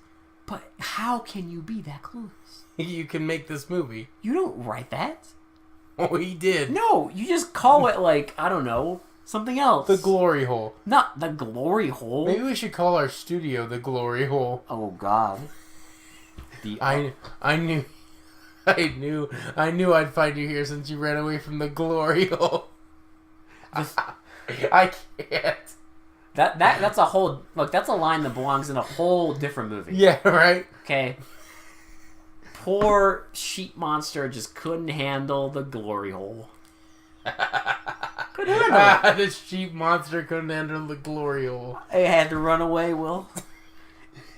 But how can you be that clueless? You can make this movie. You don't write that. Oh, he did. No, you just call it like, I don't know, something else. The Glory Hole. Not the Glory Hole. Maybe we should call our studio the Glory Hole. Oh God. I knew I'd find you here since you ran away from the Glory Hole. I can't. That's a whole that's a line that belongs in a whole different movie. Yeah, right? Okay. Poor sheep monster just couldn't handle the Glory Hole. Couldn't handle it. The sheep monster couldn't handle the Glory Hole. It had to run away, Will.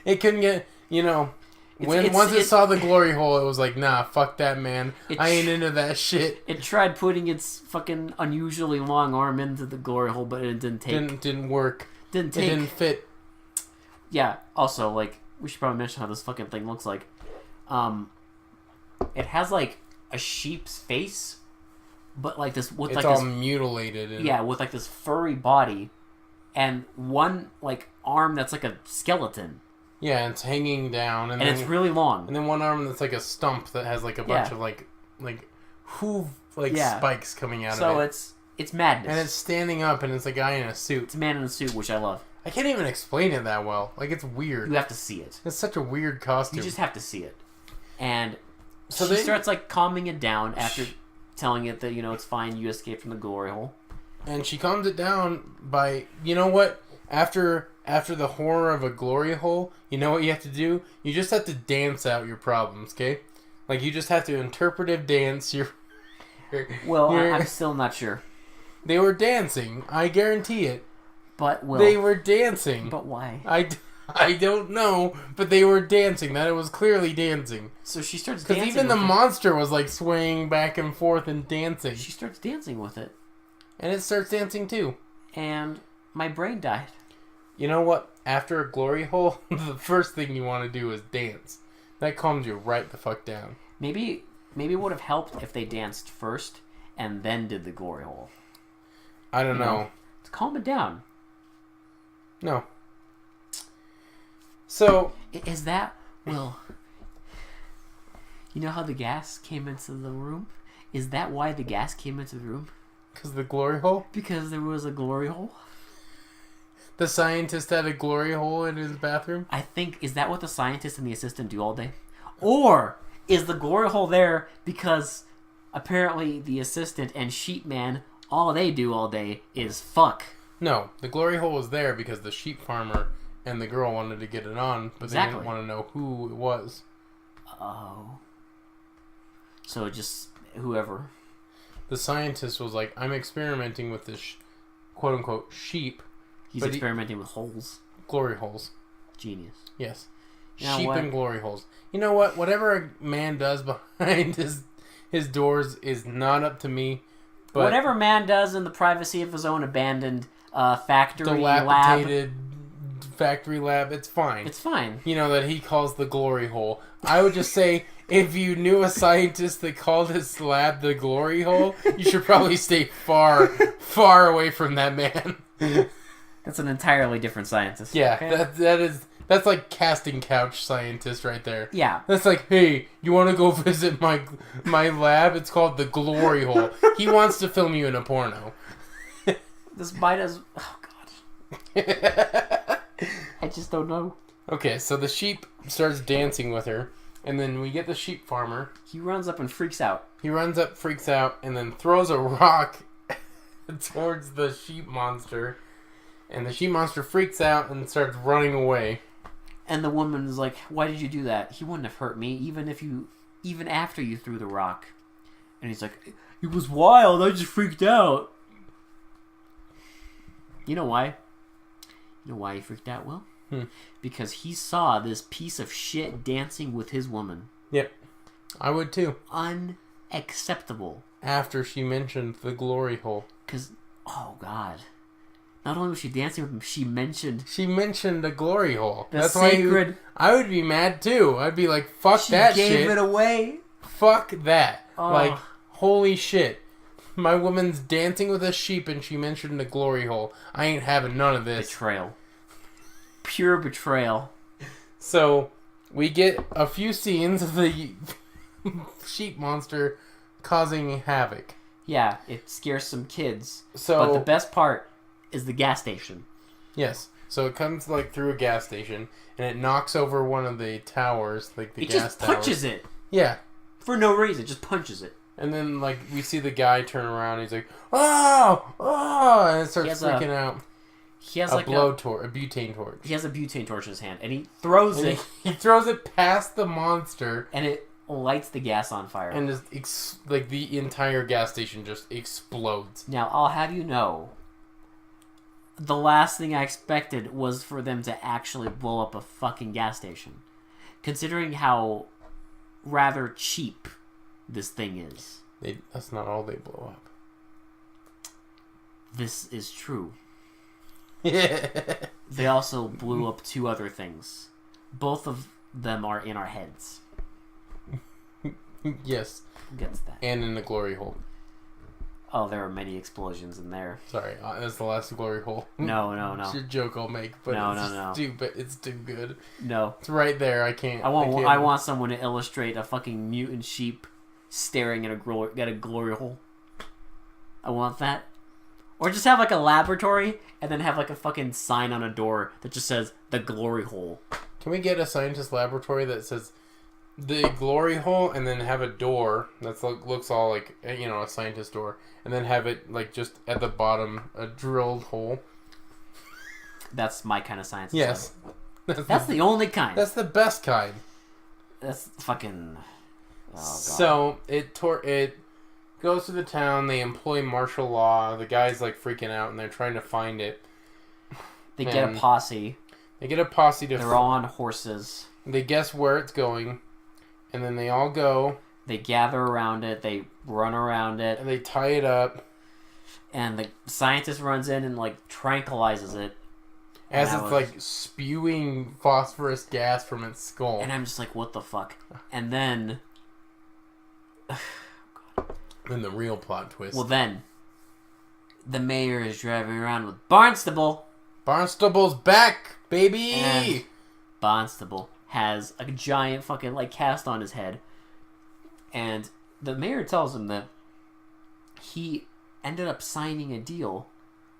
It couldn't get, once it saw the Glory Hole, it was like, nah, fuck that, man. I ain't into that shit. It tried putting its fucking unusually long arm into the Glory Hole, but it didn't take. Didn't work. Didn't take. It didn't fit. Yeah, also, we should probably mention how this fucking thing looks like. It has, a sheep's face, but, this... with it's all mutilated. Yeah, with, this furry body, and one, arm that's like a skeleton. Yeah, it's hanging down. And then, it's really long. And then one arm that's like a stump that has, a bunch of, spikes coming out of it. So it's madness. And it's standing up, and it's a guy in a suit. It's a man in a suit, which I love. I can't even explain it that well. It's weird. You have to see it. It's such a weird costume. You just have to see it. And so she starts, calming it down after telling it that, it's fine, you escaped from the Glory Hole. And she calms it down by, you know what? After the horror of a Glory Hole, you know what you have to do? You just have to dance out your problems, okay? You just have to interpretive dance your... I'm still not sure. They were dancing. I guarantee it. But, Will... They were dancing. But why? I don't know, but they were dancing. That it was clearly dancing. So she starts dancing. Because even the monster was swaying back and forth and dancing. She starts dancing with it. And it starts dancing too. And my brain died. You know what? After a Glory Hole, the first thing you want to do is dance. That calms you right the fuck down. Maybe it would have helped if they danced first, and then did the glory hole. I don't know. To calm it down. No. So Is that... Well... You know how the gas came into the room? Is that why the gas came into the room? Because the glory hole? Because there was a glory hole? The scientist had a glory hole in his bathroom? I think... Is that what the scientist and the assistant do all day? Or is the glory hole there because apparently the assistant and sheep man, all they do all day is fuck? No, the glory hole was there because the sheep farmer and the girl wanted to get it on, but they didn't want to know who it was. Oh. So just whoever. The scientist was like, I'm experimenting with this quote-unquote sheep. He's experimenting with holes. Glory holes. Genius. Yes. You know sheep what? and glory holes. You know what? Whatever a man does behind his doors is not up to me. But whatever man does in the privacy of his own abandoned factory dilapidated lab. Factory lab, it's fine. It's fine. You know, that he calls the glory hole. I would just say, if you knew a scientist that called his lab the glory hole, you should probably stay far, far away from that man. That's an entirely different scientist. Yeah, okay? that's like casting couch scientist right there. Yeah. That's like, hey, you want to go visit my lab? It's called the glory hole. He wants to film you in a porno. This might as... Oh, God. I just don't know. Okay, so the sheep starts dancing with her, and then we get the sheep farmer. He runs up and freaks out. He runs up, freaks out, and then throws a rock towards the sheep monster. And the sheep monster freaks out and starts running away. And the woman is like, why did you do that? He wouldn't have hurt me, even after you threw the rock. And he's like, it was wild, I just freaked out. You know why? You know why he freaked out, Will? Because he saw this piece of shit dancing with his woman. Yep. I would too. Unacceptable. After she mentioned the glory hole. Because, oh God. Not only was she dancing with him, she mentioned a glory hole. That's sacred. Why I would be mad too. I'd be like, fuck that shit. She gave it away. Fuck that. Oh. Like, holy shit. My woman's dancing with a sheep and she mentioned a glory hole. I ain't having none of this. Betrayal. Pure betrayal. So, we get a few scenes of the sheep monster causing havoc. Yeah, it scares some kids. So, but the best part is the gas station. Yes. So it comes like through a gas station and it knocks over one of the towers, like the gas tower. It just punches it. Yeah. For no reason, just punches it. And then like we see the guy turn around and he's like, "Oh! Oh!" and it starts freaking out. He has a like a butane torch. He has a butane torch in his hand and he throws it. He throws it past the monster and it lights the gas on fire. And just like the entire gas station just explodes. Now, I'll have you know, the last thing I expected was for them to actually blow up a fucking gas station. Considering how rather cheap this thing is. That's not all they blow up. This is true. They also blew up 2 other things. Both of them are in our heads. Yes. Gets that. And in the glory hole. Oh, there are many explosions in there. Sorry, that's the last glory hole. No. It's a joke I'll make, but no. Stupid. It's too good. No. It's right there. I can't. I want someone to illustrate a fucking mutant sheep staring at a glory hole. I want that. Or just have like a laboratory and then have like a fucking sign on a door that just says the glory hole. Can we get a scientist laboratory that says the glory hole and then have a door that looks all like, you know, a scientist door, and then have it like just at the bottom a drilled hole? That's my kind of science. Yes. That's the only kind. That's the best kind. That's fucking... Oh, God. So it goes to the town. They employ martial law. The guy's like freaking out, and they're trying to find it. They get a posse. They're all on horses. They guess where it's going, and then they all go. They gather around it. They run around it. And they tie it up. And the scientist runs in and like tranquilizes it. As it's like spewing phosphorus gas from its skull. And I'm just like, what the fuck? And then... And the real plot twist. Well, then, the mayor is driving around with Barnstable. Barnstable's back, baby! And Barnstable has a giant fucking, like, cast on his head. And the mayor tells him that he ended up signing a deal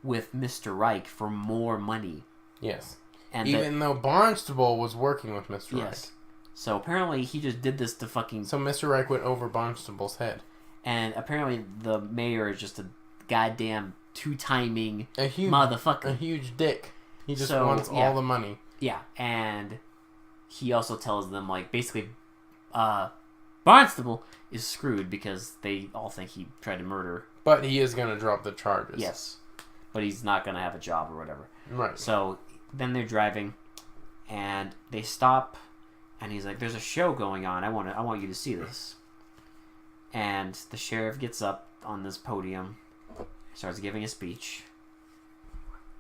with Mr. Reich for more money. Yes. And even though Barnstable was working with Mr. Reich. Yes. So apparently he just did this to fucking... So Mr. Reich went over Barnstable's head. And apparently the mayor is just a goddamn two-timing motherfucker. A huge dick. He just wants all the money. Yeah, and he also tells them, like, basically, Barnstable is screwed because they all think he tried to murder. But he is going to drop the charges. Yes. But he's not going to have a job or whatever. Right. So then they're driving, and they stop, and he's like, there's a show going on. I want you to see this. And the sheriff gets up on this podium, starts giving a speech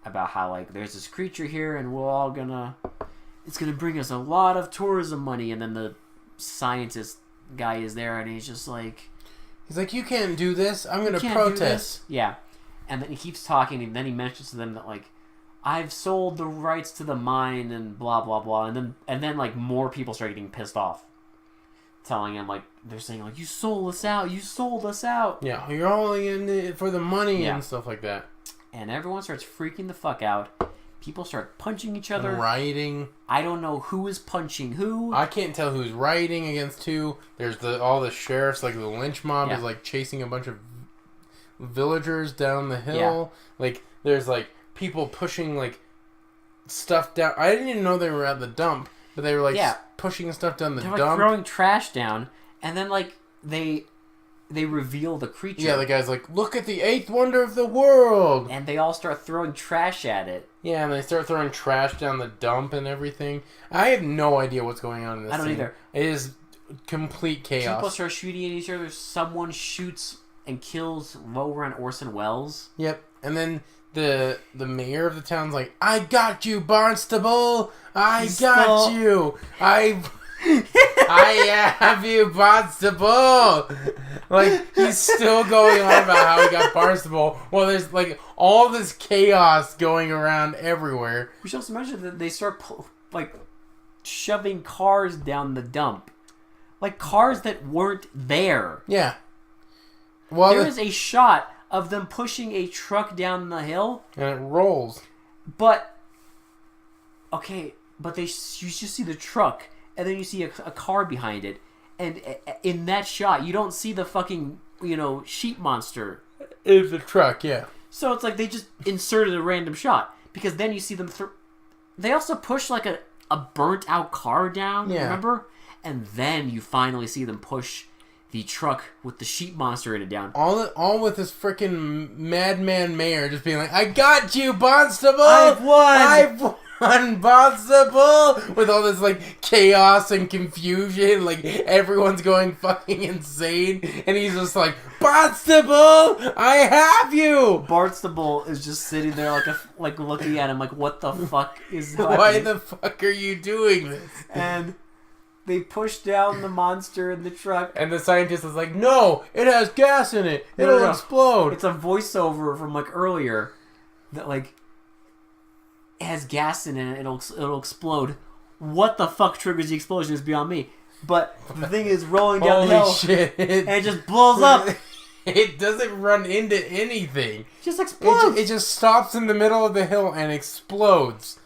about how, like, there's this creature here, and it's gonna bring us a lot of tourism money. And then the scientist guy is there, and he's just like... He's like, you can't do this. I'm gonna protest. Yeah. And then he keeps talking, and then he mentions to them that, like, I've sold the rights to the mine, and blah, blah, blah. And then like, more people start getting pissed off. Telling him, like, they're saying, like, you sold us out. Yeah, you're only in it for the money and stuff like that. And everyone starts freaking the fuck out. People start punching each other. Rioting. I don't know who is punching who. I can't tell who's rioting against who. There's all the sheriffs, like the lynch mob is like chasing a bunch of villagers down the hill. Yeah. Like, there's like people pushing like stuff down. I didn't even know they were at the dump, but they were like pushing stuff down the dump. They're like throwing trash down, and then like they reveal the creature. Yeah, the guy's like, look at the 8th wonder of the world! And they all start throwing trash at it. Yeah, and they start throwing trash down the dump and everything. I have no idea what's going on in this scene. I don't either. It is complete chaos. People start shooting at each other. Someone shoots and kills Lower and Orson Welles. Yep. And then the mayor of the town's like, I got you, Barnstable! I got you! I have you, Barnstable! Like, he's still going on about how he got Barnstable. Well, there's, like, all this chaos going around everywhere. We should also mention that they start, like, shoving cars down the dump. Like, cars that weren't there. Yeah. Well, there is a shot of them pushing a truck down the hill. And it rolls. But, okay, but you just see the truck, and then you see a car behind it. And in that shot, you don't see the fucking, sheep monster. It's a truck, yeah. So it's like they just inserted a random shot. Because then you see them... They also push, like, a burnt-out car down, remember? And then you finally see them push the truck with the sheep monster in it down. All with this freaking madman mayor just being like, I got you, Barnstable! I've won, Barnstable! With all this, like, chaos and confusion. Like, everyone's going fucking insane. And he's just like, Barnstable! I have you! Barnstable is just sitting there like looking at him like, what the fuck is happening? Why the fuck are you doing this? And they push down the monster in the truck. And the scientist is like, no, it has gas in it. It'll explode. It's a voiceover from, like, earlier. That, like, it has gas in it and it'll explode. What the fuck triggers the explosion is beyond me. But the thing is rolling down the hill. Holy shit. And it just blows up. It doesn't run into anything. It just explodes. It just stops in the middle of the hill and explodes.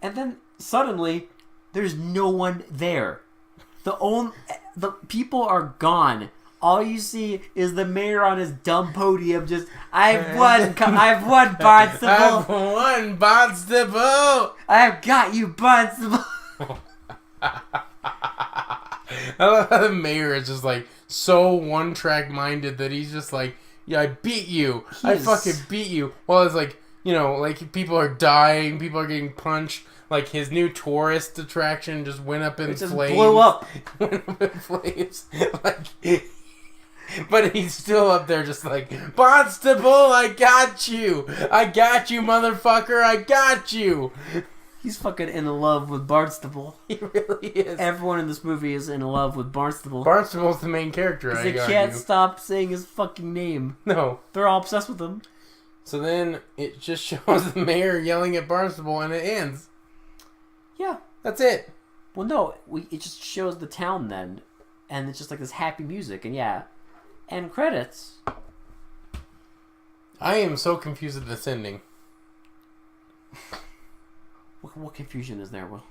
And then, suddenly... There's no one there. The people are gone. All you see is the mayor on his dumb podium just, I've won, Barnstable. I've won, Barnstable. I've got you, Barnstable. I love how the mayor is just like so one-track minded that he's just like, yeah, I beat you. I fucking beat you. Well, it's like, like people are dying, people are getting punched. Like, his new tourist attraction just went up in flames. It just blew up. Went up in flames. Like, but he's still up there just like, Barnstable, I got you. I got you, motherfucker. I got you. He's fucking in love with Barnstable. He really is. Everyone in this movie is in love with Barnstable. Barnstable's the main character, Because they can't stop saying his fucking name. No. They're all obsessed with him. So then it just shows the mayor yelling at Barnstable and it ends. Yeah. That's it. Well, no, it just shows the town then. And it's just like this happy music. And yeah. End credits. I am so confused at this ending. What confusion is there, Will?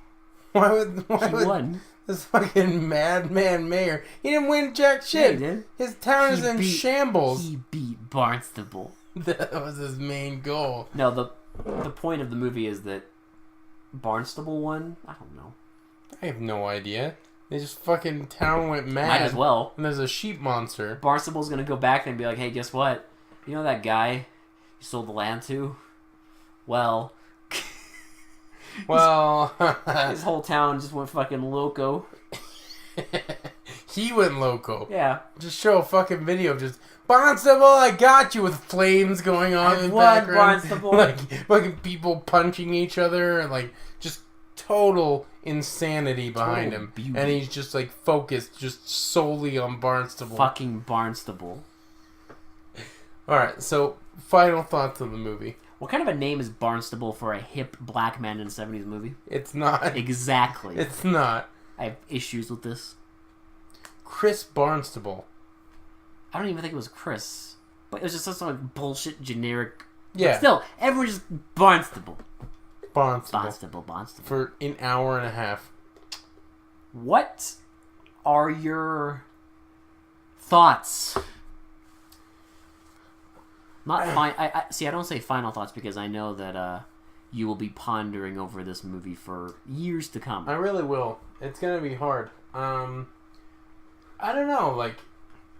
Why would won. This fucking madman mayor? He didn't win jack shit. Yeah, he did. His town is in shambles. He beat Barnstable. That was his main goal. No, the point of the movie is that Barnstable won. I don't know. I have no idea. They just fucking town went mad. Might as well. And there's a sheep monster. Barnstable's gonna go back and be like, hey, guess what? You know that guy you sold the land to? Well... his whole town just went fucking loco. He went loco. Yeah. Just show a fucking video of just Barnstable, I got you, with flames going on in the background. Barnstable. Like fucking people punching each other and like just total insanity behind him. Beauty. And he's just like focused just solely on Barnstable. Fucking Barnstable. Alright, so final thoughts of the movie. What kind of a name is Barnstable for a hip black man in a 70s movie? It's not. Exactly. It's not. I have issues with this. Chris Barnstable. I don't even think it was Chris. But it was just some like bullshit generic... Yeah. But still, everyone just Barnstable. Barnstable. Barnstable. For an hour and a half. What are your thoughts? Not fine. I see. I don't say final thoughts because I know that you will be pondering over this movie for years to come. I really will. It's gonna be hard. I don't know. Like,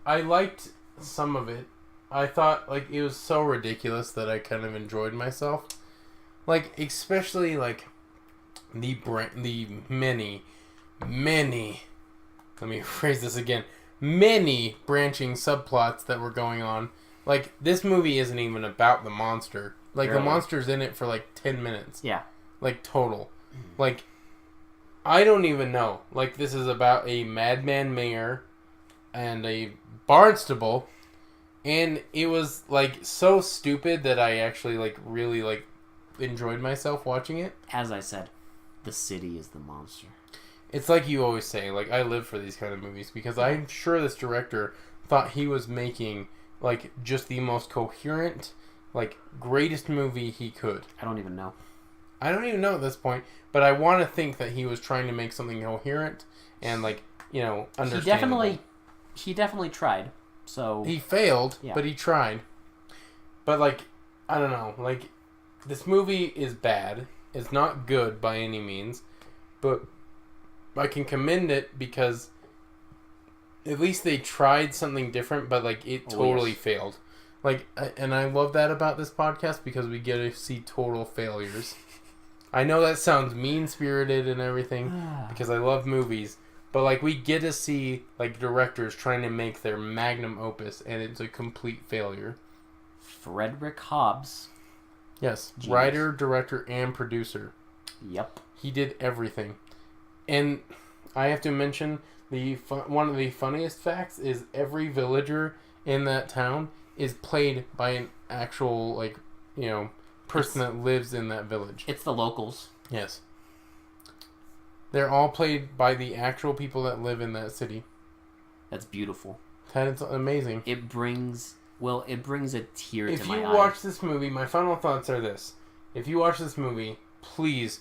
I liked some of it. I thought like it was so ridiculous that I kind of enjoyed myself. Like, especially like the many. Let me phrase this again. Many branching subplots that were going on. Like, this movie isn't even about the monster. Like, Really? the monster's in it for, like, 10 minutes. Yeah. Like, total. Like, I don't even know. Like, this is about a madman mayor and a Barnstable. And it was, like, so stupid that I actually, like, really, like, enjoyed myself watching it. As I said, the city is the monster. It's like you always say. Like, I live for these kind of movies because I'm sure this director thought he was making... like, just the most coherent, like, greatest movie he could. I don't even know. I don't even know at this point, but I want to think that he was trying to make something coherent and, like, you know, understandable. He definitely tried, so... He failed, Yeah. but he tried. But, like, I don't know, like, this movie is bad. It's not good by any means, but I can commend it because... at least they tried something different, but, like, it totally failed. Like, and I love that about this podcast because we get to see total failures. I know that sounds mean-spirited and everything because I love movies, but, like, we get to see, like, directors trying to make their magnum opus, and it's a complete failure. Frederick Hobbs. Yes. Genius. Writer, director, and producer. Yep. He did everything. And I have to mention... one of the funniest facts is every villager in that town is played by an actual, like, you know, person that lives in that village. It's the locals. Yes. They're all played by the actual people that live in that city. That's beautiful. That is amazing. It brings a tear to my eye. If you watch this movie, my final thoughts are this. If you watch this movie, please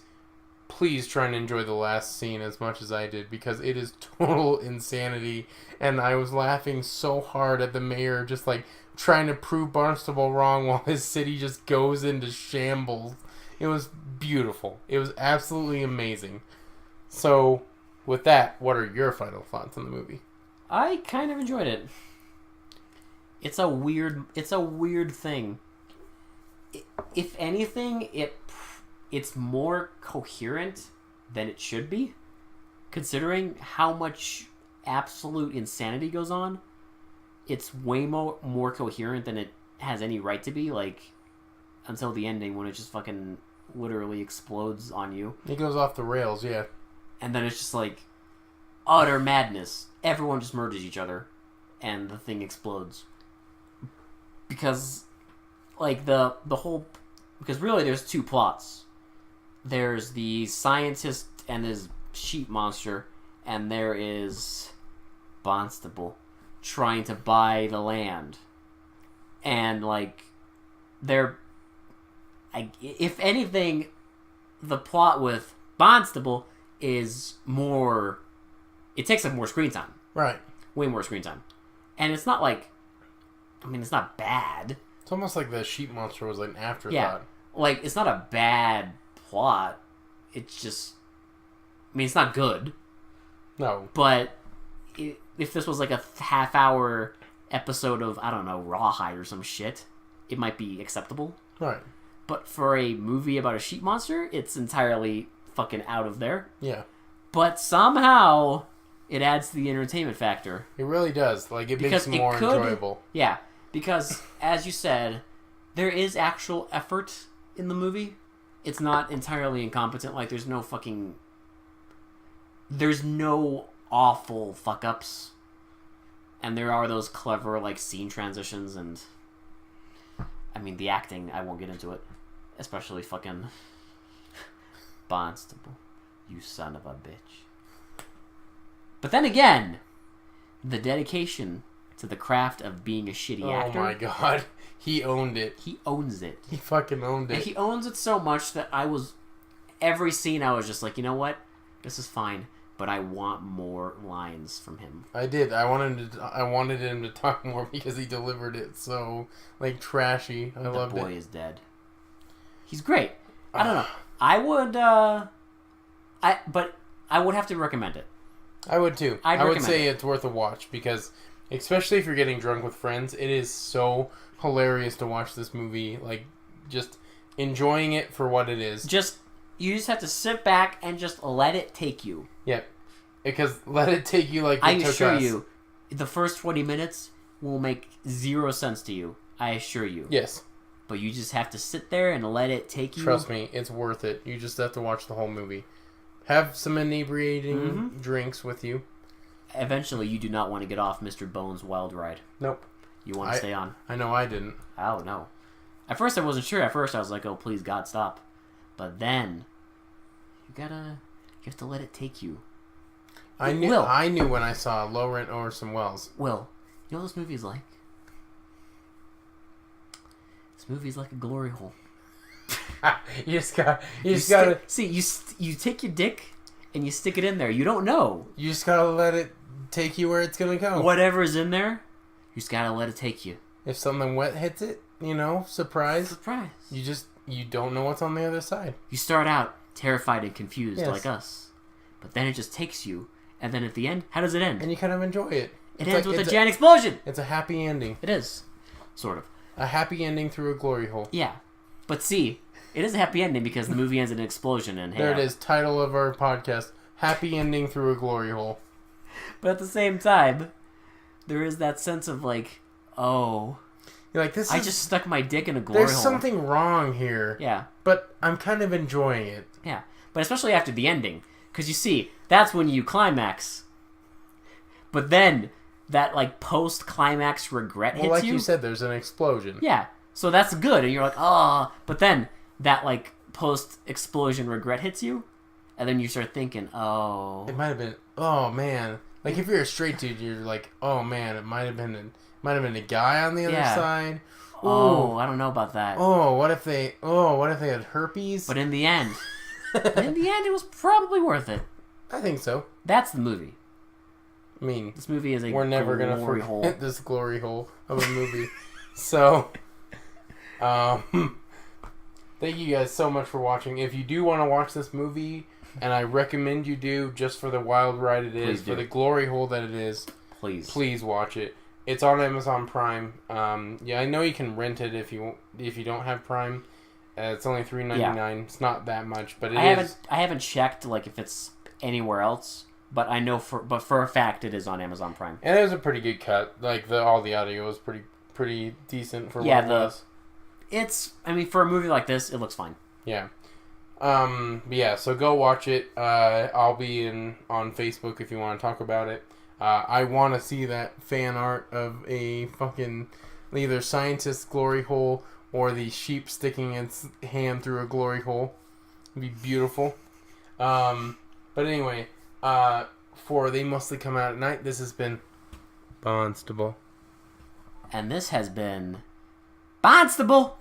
try and enjoy the last scene as much as I did because it is total insanity and I was laughing so hard at the mayor just like trying to prove Barnstable wrong while his city just goes into shambles. It was beautiful. It was absolutely amazing. So, with that, what are your final thoughts on the movie? I kind of enjoyed it. It's a weird thing. If anything, it's more coherent than it should be, considering how much absolute insanity goes on. It's way more coherent than it has any right to be, like, until the ending when it just fucking literally explodes on you. He goes off the rails, yeah. And then it's just like utter madness. Everyone just murders each other, and the thing explodes. Because, like, the whole... Because really there's two plots. There's the scientist and his sheep monster, and there is Bonstable trying to buy the land. And, like, they're... if anything, the plot with Bonstable is more... It takes up more screen time. Right. Way more screen time. And it's not like... I mean, it's not bad. It's almost like the sheep monster was like an afterthought. Yeah. Like, it's not a bad plot. It's just... I mean, it's not good. No. But if this was like a half-hour episode of, I don't know, Rawhide or some shit, it might be acceptable. Right. But for a movie about a sheep monster, it's entirely fucking out of there. Yeah. But somehow, it adds to the entertainment factor. It really does. Like, it makes it more enjoyable. Yeah. Because, as you said, there is actual effort in the movie. It's not entirely incompetent. Like, there's no fucking... There's no awful fuck-ups. And there are those clever, like, scene transitions and... I mean, the acting, I won't get into it. Especially fucking... Bonstable. You son of a bitch. But then again, the dedication to the craft of being a shitty actor... Oh my god. He owned it. He owns it. He fucking owned it. And he owns it so much that I was... Every scene I was just like, you know what? This is fine, but I want more lines from him. I did. I wanted him to talk more because he delivered it so, like, trashy. I loved it. The boy is dead. He's great. I don't know. I would, but I would have to recommend it. I would too. I would say it's worth a watch because, especially if you're getting drunk with friends, it is so hilarious to watch this movie. Like, just enjoying it for what it is. You just have to sit back and just let it take you. Yep. Because let it take you like it I took assure us. you, the first 20 minutes will make 0 sense to you. I assure you. Yes. But you just have to sit there and let it take you. Trust me, it's worth it. You just have to watch the whole movie. Have some inebriating drinks with you. Eventually, you do not want to get off Mr. Bones' wild ride. Nope. You want to stay on. I know I didn't. Oh, no. At first, I wasn't sure. At first, I was like, oh, please, God, stop. But then, you have to let it take you. I knew when I saw Low Rent Orson Welles. Will, you know what this movie is like? This movie is like a glory hole. you just gotta see. You take your dick and you stick it in there. You don't know. You just gotta let it take you where it's gonna go. Whatever's in there, you just gotta let it take you. If something wet hits it, surprise. Surprise. You don't know what's on the other side. You start out terrified and confused like us, but then it just takes you, and then at the end, how does it end? And you kind of enjoy it. It ends with a giant explosion. It's a happy ending. It is, sort of. A happy ending through a glory hole. Yeah, but see, it is a happy ending because the movie ends in an explosion and there it is. Title of our podcast: Happy ending through a glory hole. But at the same time, there is that sense of like, oh, you're like this. I just stuck my dick in a glory hole. There's something wrong here. Yeah, but I'm kind of enjoying it. Yeah, but especially after the ending, because you see, that's when you climax. But then that like post-climax regret hits you. Well, like you said, there's an explosion. Yeah, so that's good, and you're like, oh. But then that like post-explosion regret hits you, and then you start thinking, oh, it might have been. Oh man, like if you're a straight dude, you're like, oh man, it might have been a guy on the other side. Ooh. Oh, I don't know about that. What if they had herpes? But in the end, it was probably worth it. I think so. That's the movie. I mean, this movie is we're never gonna forget this glory hole of a movie. So, thank you guys so much for watching. If you do want to watch this movie, and I recommend you do, just for the wild ride it is, for the glory hole that it is, please watch it. It's on Amazon Prime. Yeah, I know you can rent it if you don't have Prime. It's only $3.99. Yeah. It's not that much, but I haven't checked like if it's anywhere else, but I know for a fact it is on Amazon Prime. And it was a pretty good cut. Like all the audio was pretty decent for what it was. I mean, for a movie like this, it looks fine. Yeah. But yeah, so go watch it. I'll be on Facebook if you want to talk about it. I want to see that fan art of a fucking either scientist's glory hole or the sheep sticking its hand through a glory hole. It'd be beautiful. But anyway, for They Mostly Come Out at Night, this has been Barnstable. And this has been Barnstable.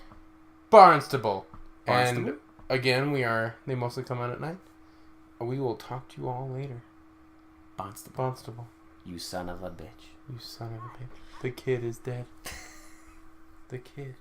Barnstable. Barnstable. And again, They Mostly Come Out at Night. We will talk to you all later. Barnstable. Barnstable. You son of a bitch. You son of a bitch. The kid is dead. The kid.